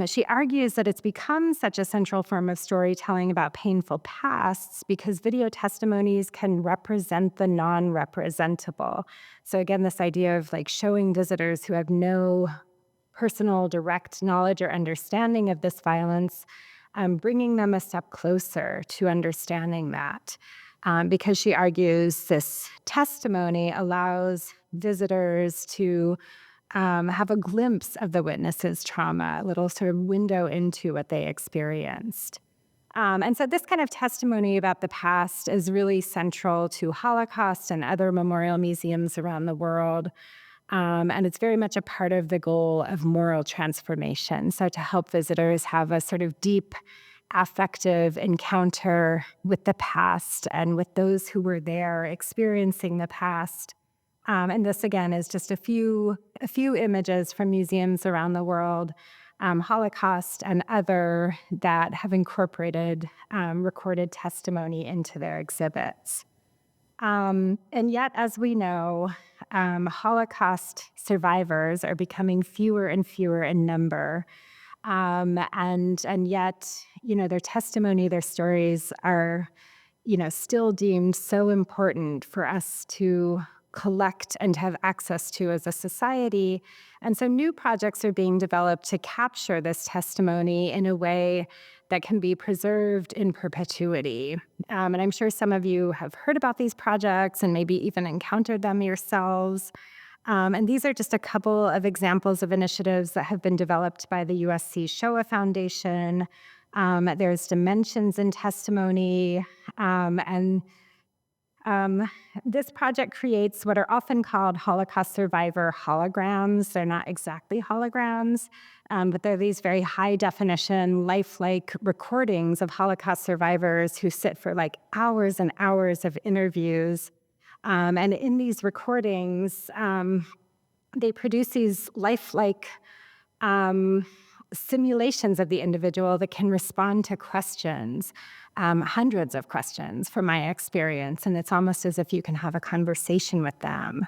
She argues that it's become such a central form of storytelling about painful pasts because video testimonies can represent the non-representable. So again, this idea of like showing visitors who have no personal direct knowledge or understanding of this violence, bringing them a step closer to understanding that. Because she argues this testimony allows visitors to have a glimpse of the witness's trauma, a little sort of window into what they experienced. And so this kind of testimony about the past is really central to Holocaust and other memorial museums around the world. And it's very much a part of the goal of moral transformation. So to help visitors have a sort of deep affective encounter with the past and with those who were there experiencing the past. And this, again, is just a few images from museums around the world, Holocaust and other, that have incorporated recorded testimony into their exhibits. And yet, as we know, Holocaust survivors are becoming fewer and fewer in number. And yet, their testimony, their stories are, still deemed so important for us to collect and have access to as a society. And so new projects are being developed to capture this testimony in a way that can be preserved in perpetuity. And I'm sure some of you have heard about these projects and maybe even encountered them yourselves. And these are just a couple of examples of initiatives that have been developed by the USC Shoah Foundation. There's Dimensions in Testimony, and this project creates what are often called Holocaust survivor holograms. They're not exactly holograms, but they're these very high-definition, lifelike recordings of Holocaust survivors who sit for like hours and hours of interviews. And in these recordings, they produce these lifelike simulations of the individual that can respond to questions, hundreds of questions from my experience, and it's almost as if you can have a conversation with them.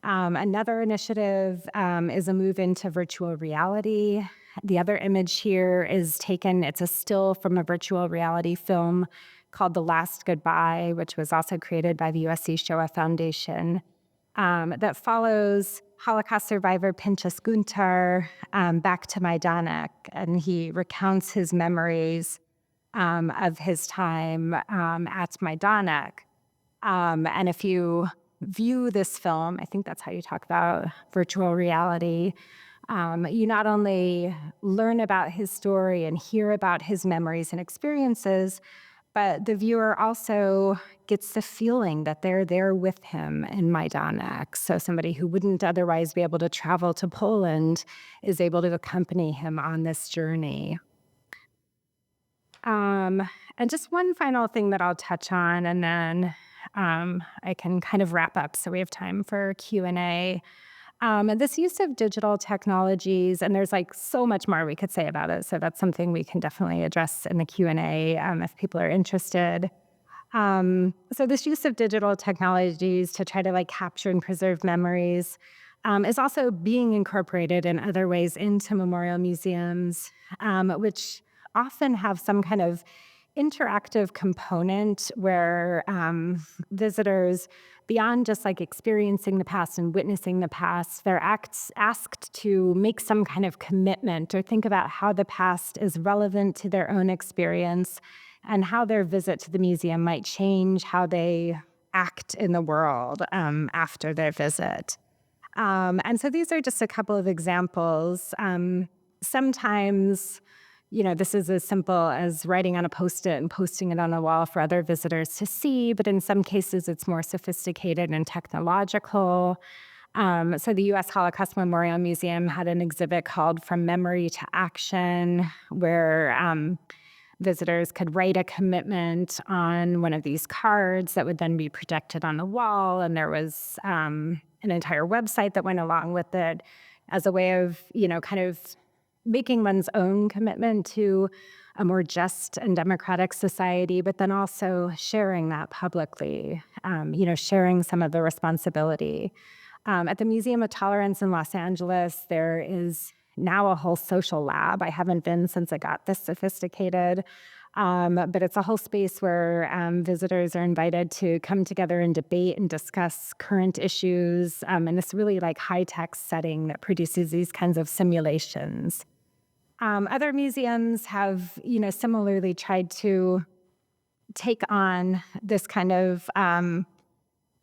Another initiative is a move into virtual reality. The other image here is it's a still from a virtual reality film called The Last Goodbye, which was also created by the USC Shoah Foundation, that follows Holocaust survivor Pinchas Guntar back to Majdanek, and he recounts his memories of his time at Majdanek. And if you view this film, I think that's how you talk about virtual reality, you not only learn about his story and hear about his memories and experiences, but the viewer also gets the feeling that they're there with him in Majdanek. So somebody who wouldn't otherwise be able to travel to Poland is able to accompany him on this journey. And just one final thing that I'll touch on, and then I can kind of wrap up so we have time for Q&A. This use of digital technologies, and there's like so much more we could say about it, so that's something we can definitely address in the Q&A if people are interested. So this use of digital technologies to try to like capture and preserve memories is also being incorporated in other ways into memorial museums, which often have some kind of interactive component where visitors, beyond just like experiencing the past and witnessing the past, they're asked to make some kind of commitment or think about how the past is relevant to their own experience and how their visit to the museum might change how they act in the world after their visit. And so these are just a couple of examples. Sometimes, this is as simple as writing on a Post-it and posting it on a wall for other visitors to see, but in some cases it's more sophisticated and technological. So the U.S. Holocaust Memorial Museum had an exhibit called From Memory to Action, where visitors could write a commitment on one of these cards that would then be projected on the wall, and there was an entire website that went along with it as a way of, kind of making one's own commitment to a more just and democratic society, but then also sharing that publicly, sharing some of the responsibility. At the Museum of Tolerance in Los Angeles, there is now a whole social lab. I haven't been since it got this sophisticated, but it's a whole space where visitors are invited to come together and debate and discuss current issues in this really like high-tech setting that produces these kinds of simulations. Other museums have, similarly tried to take on this kind of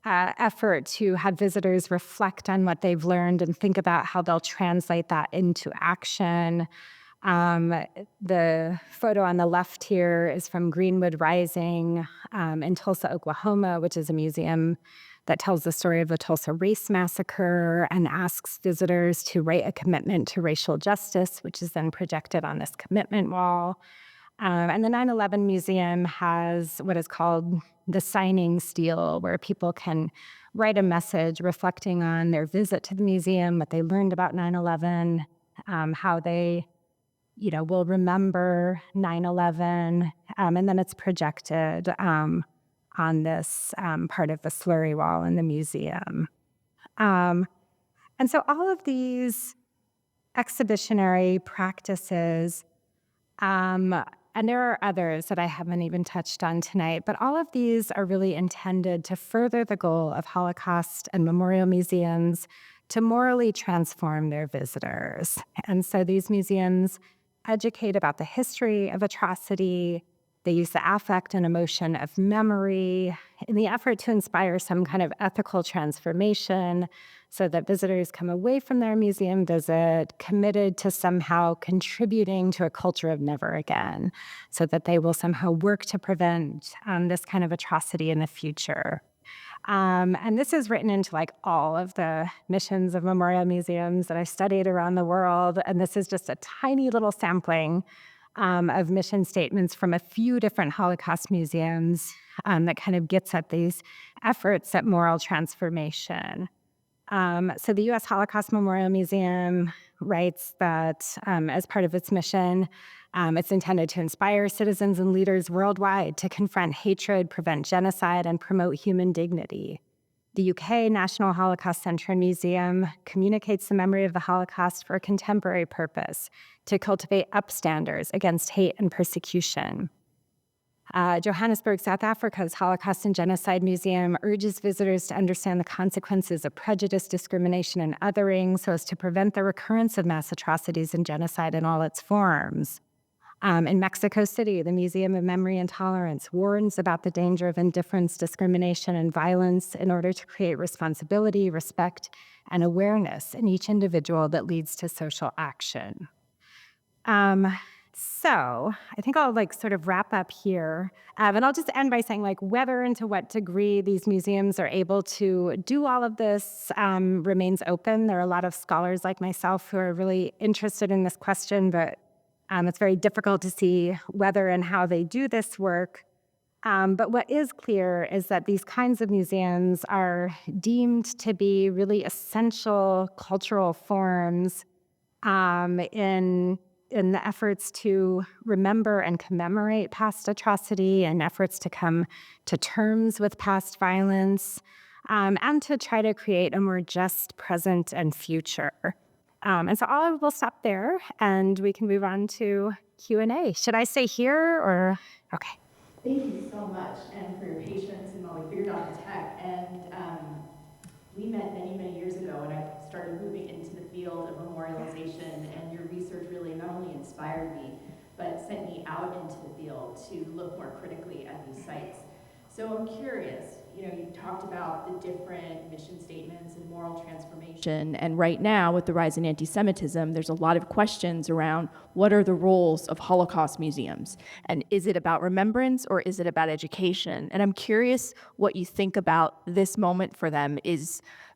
effort to have visitors reflect on what they've learned and think about how they'll translate that into action. The photo on the left here is from Greenwood Rising in Tulsa, Oklahoma, which is a museum that tells the story of the Tulsa Race Massacre and asks visitors to write a commitment to racial justice, which is then projected on this commitment wall. And the 9/11 Museum has what is called the signing steel, where people can write a message reflecting on their visit to the museum, what they learned about 9/11, how they, will remember 9/11, and then it's projected on this part of the slurry wall in the museum. And so all of these exhibitionary practices, and there are others that I haven't even touched on tonight, but all of these are really intended to further the goal of Holocaust and memorial museums to morally transform their visitors. And so these museums educate about the history of atrocity. They use the affect and emotion of memory in the effort to inspire some kind of ethical transformation so that visitors come away from their museum visit committed to somehow contributing to a culture of never again, so that they will somehow work to prevent this kind of atrocity in the future. And this is written into like all of the missions of memorial museums that I studied around the world. And this is just a tiny little sampling of mission statements from a few different Holocaust museums that kind of gets at these efforts at moral transformation. So the U.S. Holocaust Memorial Museum writes that as part of its mission, it's intended to inspire citizens and leaders worldwide to confront hatred, prevent genocide, and promote human dignity. The UK National Holocaust Centre and Museum communicates the memory of the Holocaust for a contemporary purpose, to cultivate upstanders against hate and persecution. Johannesburg, South Africa's Holocaust and Genocide Museum urges visitors to understand the consequences of prejudice, discrimination, and othering so as to prevent the recurrence of mass atrocities and genocide in all its forms. In Mexico City, the Museum of Memory and Tolerance warns about the danger of indifference, discrimination, and violence in order to create responsibility, respect, and awareness in each individual that leads to social action. So I think I'll sort of wrap up here. And I'll just end by saying whether and to what degree these museums are able to do all of this remains open. There are a lot of scholars like myself who are really interested in this question, but it's very difficult to see whether and how they do this work. But what is clear is that these kinds of museums are deemed to be really essential cultural forms in the efforts to remember and commemorate past atrocity and efforts to come to terms with past violence. and to try to create a more just present and future. And so I will stop there, and we can move on to Q&A. Should I stay here or? Okay. Thank you so much, and for your patience and while we figured out the tech. And we met many, many years ago when I started moving into the field of memorialization, and your research really not only inspired me, but sent me out into the field to look more critically at these sites. So I'm curious, you talked about the different mission statements and moral transformation, and right now with the rise in anti-Semitism, there's a lot of questions around what are the roles of Holocaust museums, and is it about remembrance or is it about education? And I'm curious what you think about this moment for them.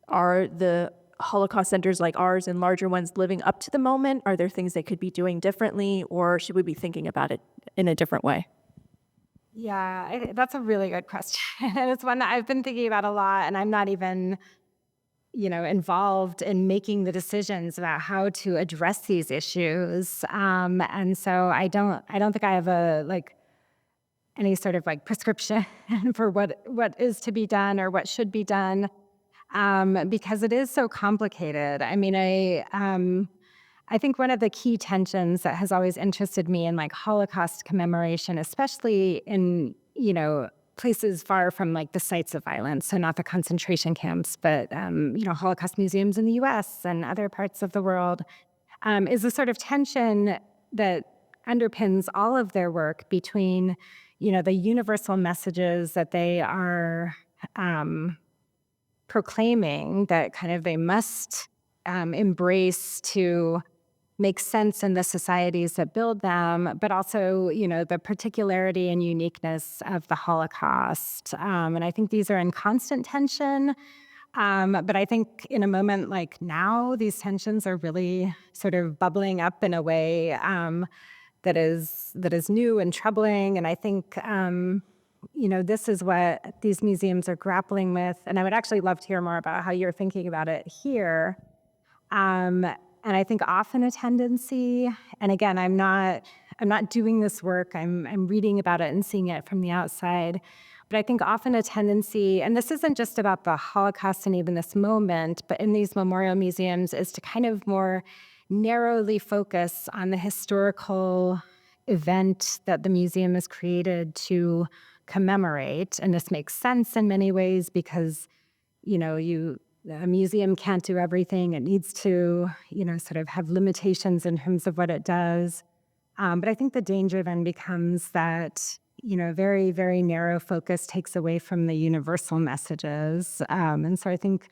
Are the Holocaust centers like ours and larger ones living up to the moment? Are there things they could be doing differently, or should we be thinking about it in a different way? Yeah, that's a really good question. And it's one that I've been thinking about a lot, and I'm not even, involved in making the decisions about how to address these issues. And so I don't think I have any sort of prescription for what is to be done or what should be done, because it is so complicated. I mean, I think one of the key tensions that has always interested me in Holocaust commemoration, especially in, places far from the sites of violence, so not the concentration camps, but, Holocaust museums in the US and other parts of the world, is a sort of tension that underpins all of their work between, the universal messages that they are proclaiming that kind of they must embrace to make sense in the societies that build them, but also, the particularity and uniqueness of the Holocaust. And I think these are in constant tension. But I think in a moment like now, these tensions are really sort of bubbling up in a way that is new and troubling. And I think, this is what these museums are grappling with. And I would actually love to hear more about how you're thinking about it here. And I think often a tendency, and again, I'm not doing this work, I'm reading about it and seeing it from the outside, but I think often a tendency, and this isn't just about the Holocaust and even this moment, but in these memorial museums, is to kind of more narrowly focus on the historical event that the museum is created to commemorate. And this makes sense in many ways because, a museum can't do everything. It needs to, sort of have limitations in terms of what it does. But I think the danger then becomes that, very, very narrow focus takes away from the universal messages. And so I think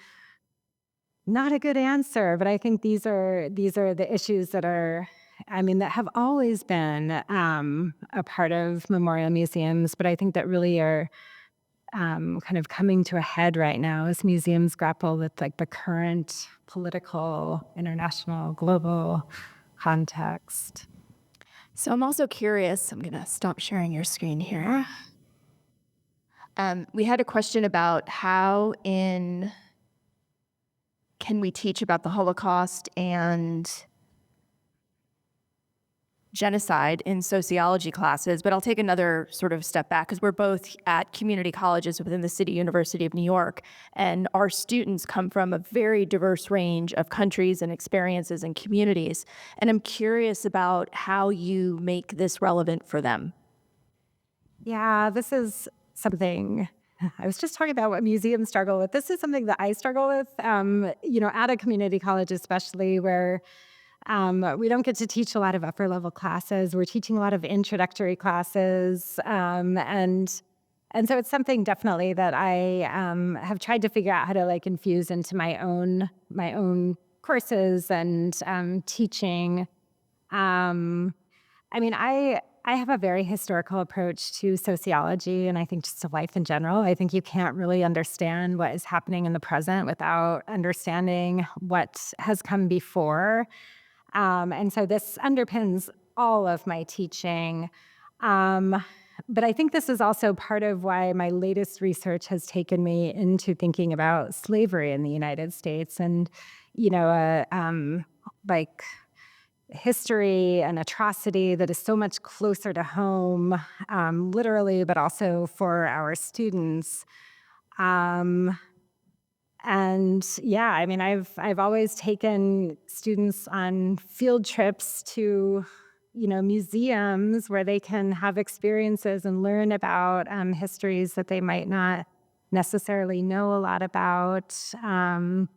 not a good answer, but I think these are the issues that that have always been a part of memorial museums, but I think that really are kind of coming to a head right now as museums grapple with the current political, international, global context. So I'm also curious, I'm going to stop sharing your screen here. We had a question about can we teach about the Holocaust and genocide in sociology classes, but I'll take another sort of step back because we're both at community colleges within the City University of New York, and our students come from a very diverse range of countries and experiences and communities, and I'm curious about how you make this relevant for them. Yeah, this is something I was just talking about what museums struggle with. This is something that I struggle with, at a community college especially, where we don't get to teach a lot of upper level classes. We're teaching a lot of introductory classes. And so it's something definitely that I have tried to figure out how to infuse into my own courses and teaching. I have a very historical approach to sociology, and I think just to life in general. I think you can't really understand what is happening in the present without understanding what has come before. And so this underpins all of my teaching. But I think this is also part of why my latest research has taken me into thinking about slavery in the United States and, history and atrocity that is so much closer to home, literally, but also for our students. And yeah, I mean, I've always taken students on field trips to, museums where they can have experiences and learn about histories that they might not necessarily know a lot about. And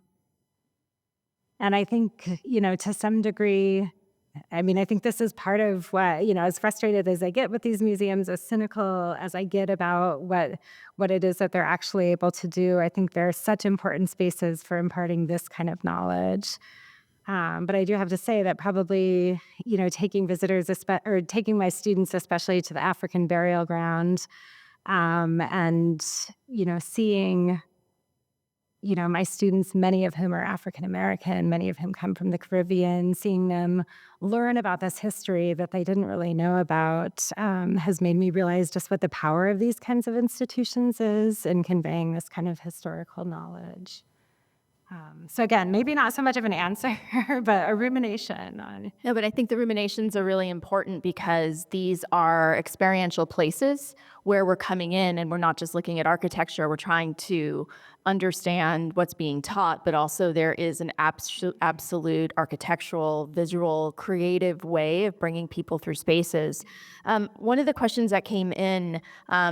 I think, to some degree, I mean, I think this is part of what, as frustrated as I get with these museums, as cynical as I get about what it is that they're actually able to do, I think they're such important spaces for imparting this kind of knowledge. But I do have to say that probably, taking or taking my students, especially to the African burial ground, and, seeing my students, many of whom are African American, many of whom come from the Caribbean, seeing them learn about this history that they didn't really know about has made me realize just what the power of these kinds of institutions is in conveying this kind of historical knowledge. So again, maybe not so much of an answer, but a rumination on. No, but I think the ruminations are really important because these are experiential places where we're coming in and we're not just looking at architecture. We're trying to understand what's being taught, but also there is an absolute architectural, visual, creative way of bringing people through spaces. One of the questions that came in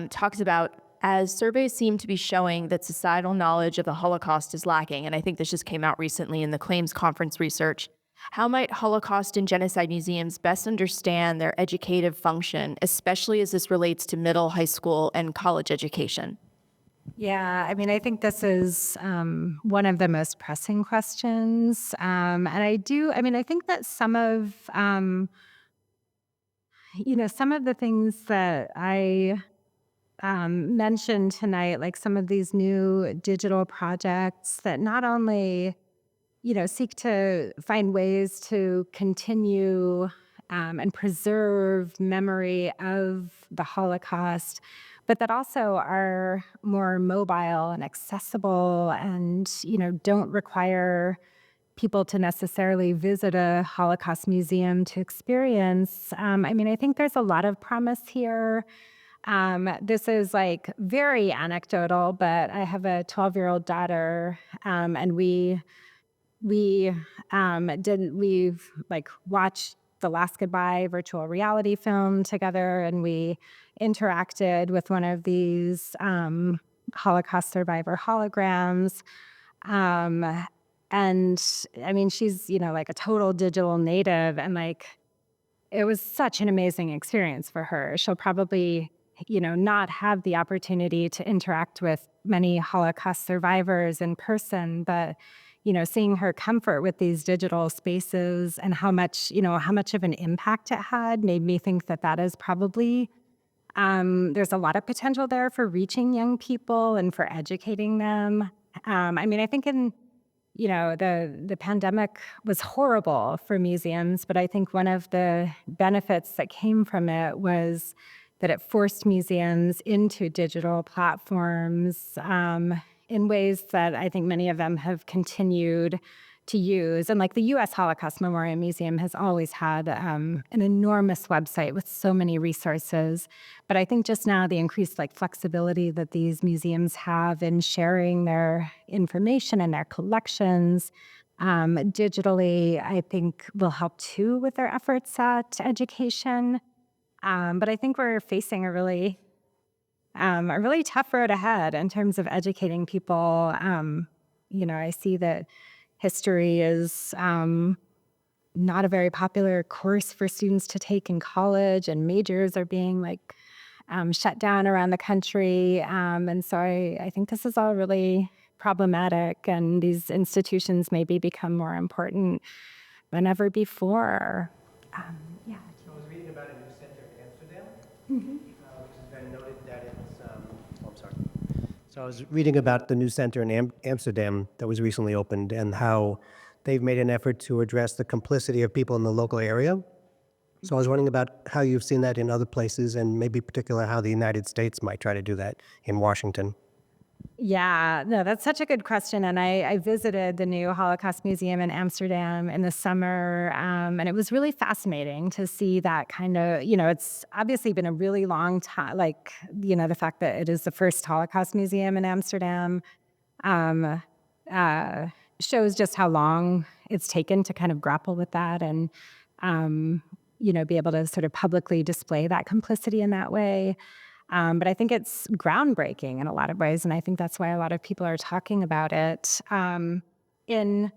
talks about, as surveys seem to be showing that societal knowledge of the Holocaust is lacking, and I think this just came out recently in the Claims Conference research, how might Holocaust and genocide museums best understand their educative function, especially as this relates to middle, high school, and college education? Yeah, I mean, I think this is one of the most pressing questions. And I think that some of the things that I mentioned tonight, like some of these new digital projects that not only, seek to find ways to continue and preserve memory of the Holocaust, but that also are more mobile and accessible and, don't require people to necessarily visit a Holocaust museum to experience. I think there's a lot of promise here. This is like very anecdotal, but I have a 12-year-old daughter, and we've like watched the Last Goodbye virtual reality film together, and we interacted with one of these Holocaust survivor holograms. Um, and I mean, she's, like a total digital native, and like it was such an amazing experience for her. She'll probably, not have the opportunity to interact with many Holocaust survivors in person, but, seeing her comfort with these digital spaces and how much of an impact it had made me think that that is probably, there's a lot of potential there for reaching young people and for educating them. I think the pandemic was horrible for museums, but I think one of the benefits that came from it was that it forced museums into digital platforms in ways that I think many of them have continued to use. And like the U.S. Holocaust Memorial Museum has always had an enormous website with so many resources. But I think just now the increased like flexibility that these museums have in sharing their information and their collections digitally, I think will help too with their efforts at education. But I think we're facing a really tough road ahead in terms of educating people. I see that history is not a very popular course for students to take in college, and majors are being like shut down around the country. And so I think this is all really problematic, and these institutions maybe become more important than ever before. Yeah. So I was reading about a new center in Amsterdam, which has been noted that it's. I'm sorry. So I was reading about the new center in Amsterdam that was recently opened and how they've made an effort to address the complicity of people in the local area. So I was wondering about how you've seen that in other places, and maybe particular how the United States might try to do that in Washington. Yeah, no, that's such a good question. And I visited the new Holocaust Museum in Amsterdam in the summer, and it was really fascinating to see that kind of, it's obviously been a really long time, the fact that it is the first Holocaust museum in Amsterdam. shows just how long it's taken to kind of grapple with that and, be able to sort of publicly display that complicity in that way. But I think it's groundbreaking in a lot of ways, and I think that's why a lot of people are talking about it. In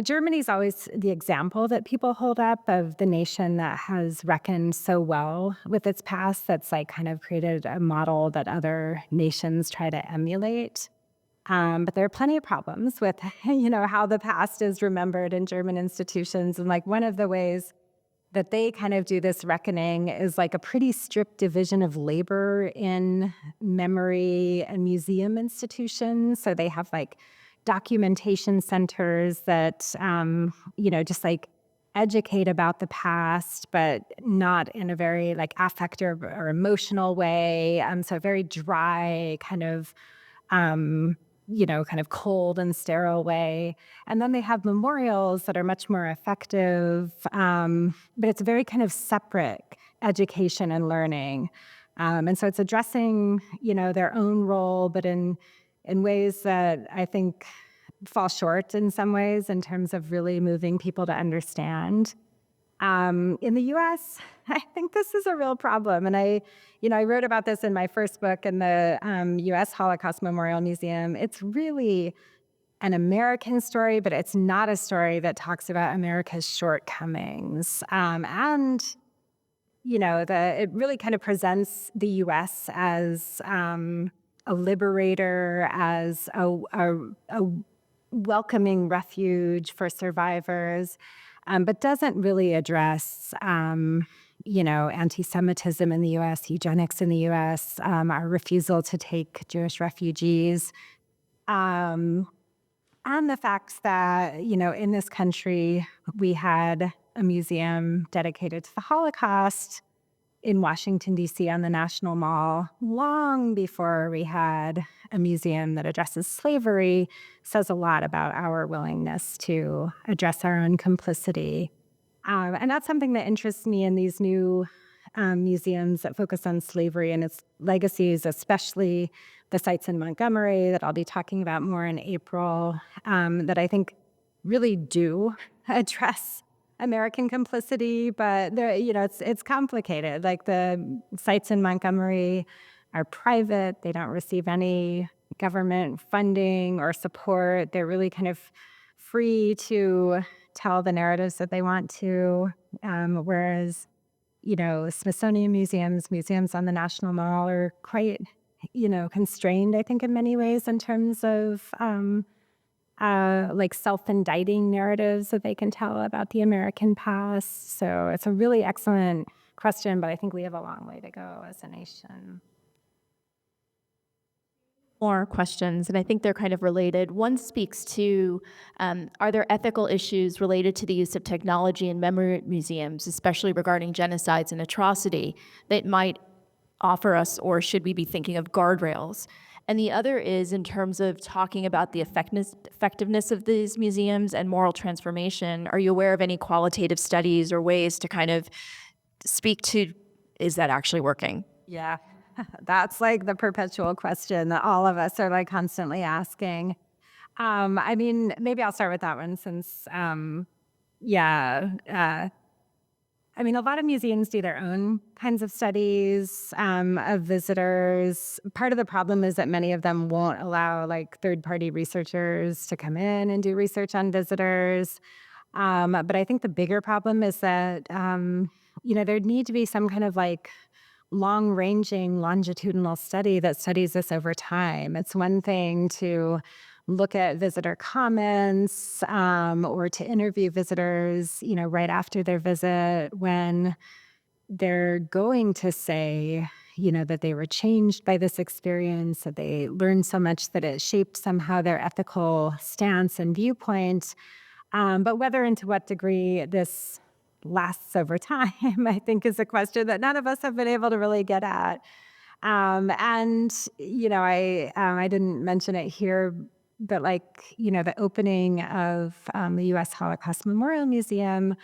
Germany's always the example that people hold up of the nation that has reckoned so well with its past, that's like kind of created a model that other nations try to emulate. But there are plenty of problems with, how the past is remembered in German institutions. And like one of the ways that they kind of do this reckoning is like a pretty strict division of labor in memory and museum institutions. So they have like documentation centers that, just like educate about the past, but not in a very like affective or emotional way. So a very dry kind of cold and sterile way. And then they have memorials that are much more effective, but it's a very kind of separate education and learning. And so it's addressing, their own role, but in ways that I think fall short in some ways in terms of really moving people to understand. In the U.S., I think this is a real problem. And I wrote about this in my first book in the U.S. Holocaust Memorial Museum. It's really an American story, but it's not a story that talks about America's shortcomings. It really kind of presents the U.S. as a liberator, as a welcoming refuge for survivors. But doesn't really address, anti-Semitism in the U.S., eugenics in the U.S., our refusal to take Jewish refugees, and the fact that, in this country, we had a museum dedicated to the Holocaust in Washington, D.C. on the National Mall long before we had a museum that addresses slavery, says a lot about our willingness to address our own complicity. And that's something that interests me in these new museums that focus on slavery and its legacies, especially the sites in Montgomery that I'll be talking about more in April, that I think really do address American complicity, but it's complicated. Like the sites in Montgomery are private; they don't receive any government funding or support. They're really kind of free to tell the narratives that they want to. Whereas, Smithsonian museums on the National Mall are quite, constrained, I think, in many ways in terms of like self-indicting narratives that they can tell about the American past. So it's a really excellent question, but I think we have a long way to go as a nation. More questions, and I think they're kind of related. One speaks to, are there ethical issues related to the use of technology in memory museums, especially regarding genocides and atrocity, that might offer us, or should we be thinking of guardrails? And the other is in terms of talking about the effectiveness of these museums and moral transformation. Are you aware of any qualitative studies or ways to kind of speak to, is that actually working? Yeah, that's like the perpetual question that all of us are like constantly asking. Maybe I'll start with that one since, a lot of museums do their own kinds of studies of visitors. Part of the problem is that many of them won't allow like third-party researchers to come in and do research on visitors. But I think the bigger problem is that, there'd need to be some kind of like long-ranging longitudinal study that studies this over time. It's one thing to look at visitor comments or to interview visitors, right after their visit when they're going to say, that they were changed by this experience, that they learned so much that it shaped somehow their ethical stance and viewpoint. But whether and to what degree this lasts over time, I think is a question that none of us have been able to really get at. I didn't mention it here, but the opening of the U.S. Holocaust Memorial Museum,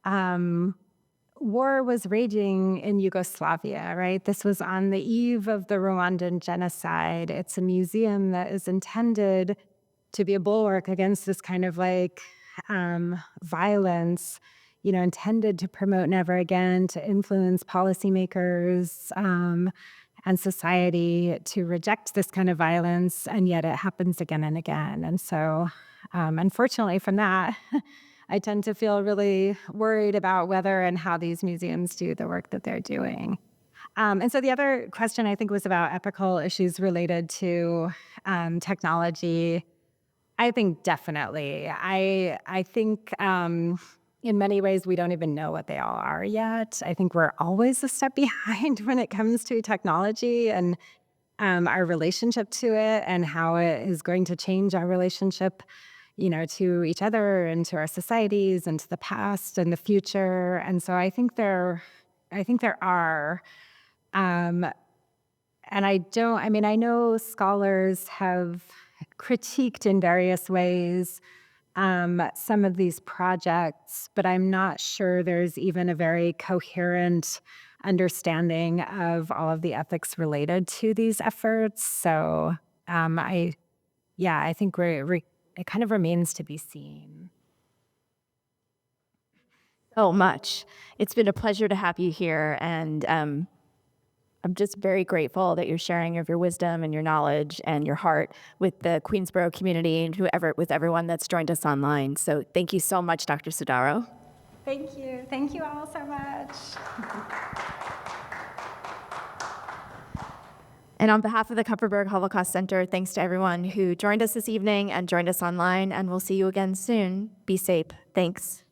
war was raging in Yugoslavia, right? This was on the eve of the Rwandan genocide. It's a museum that is intended to be a bulwark against this kind of violence, intended to promote never again, to influence policymakers and society to reject this kind of violence, and yet it happens again and again. And so, unfortunately, from that, I tend to feel really worried about whether and how these museums do the work that they're doing. And so the other question, I think, was about ethical issues related to technology. I think definitely. I think in many ways we don't even know what they all are yet. I think we're always a step behind when it comes to technology and our relationship to it and how it is going to change our relationship, to each other and to our societies and to the past and the future. And so I think there are. And I know scholars have critiqued in various ways some of these projects, but I'm not sure there's even a very coherent understanding of all of the ethics related to these efforts. So I think it kind of remains to be seen. Oh, much. It's been a pleasure to have you here, and I'm just very grateful that you're sharing of your wisdom and your knowledge and your heart with the Queensboro community and with everyone that's joined us online. So thank you so much, Dr. Sodaro. Thank you. Thank you all so much. And on behalf of the Kupferberg Holocaust Center, thanks to everyone who joined us this evening and joined us online, and we'll see you again soon. Be safe. Thanks.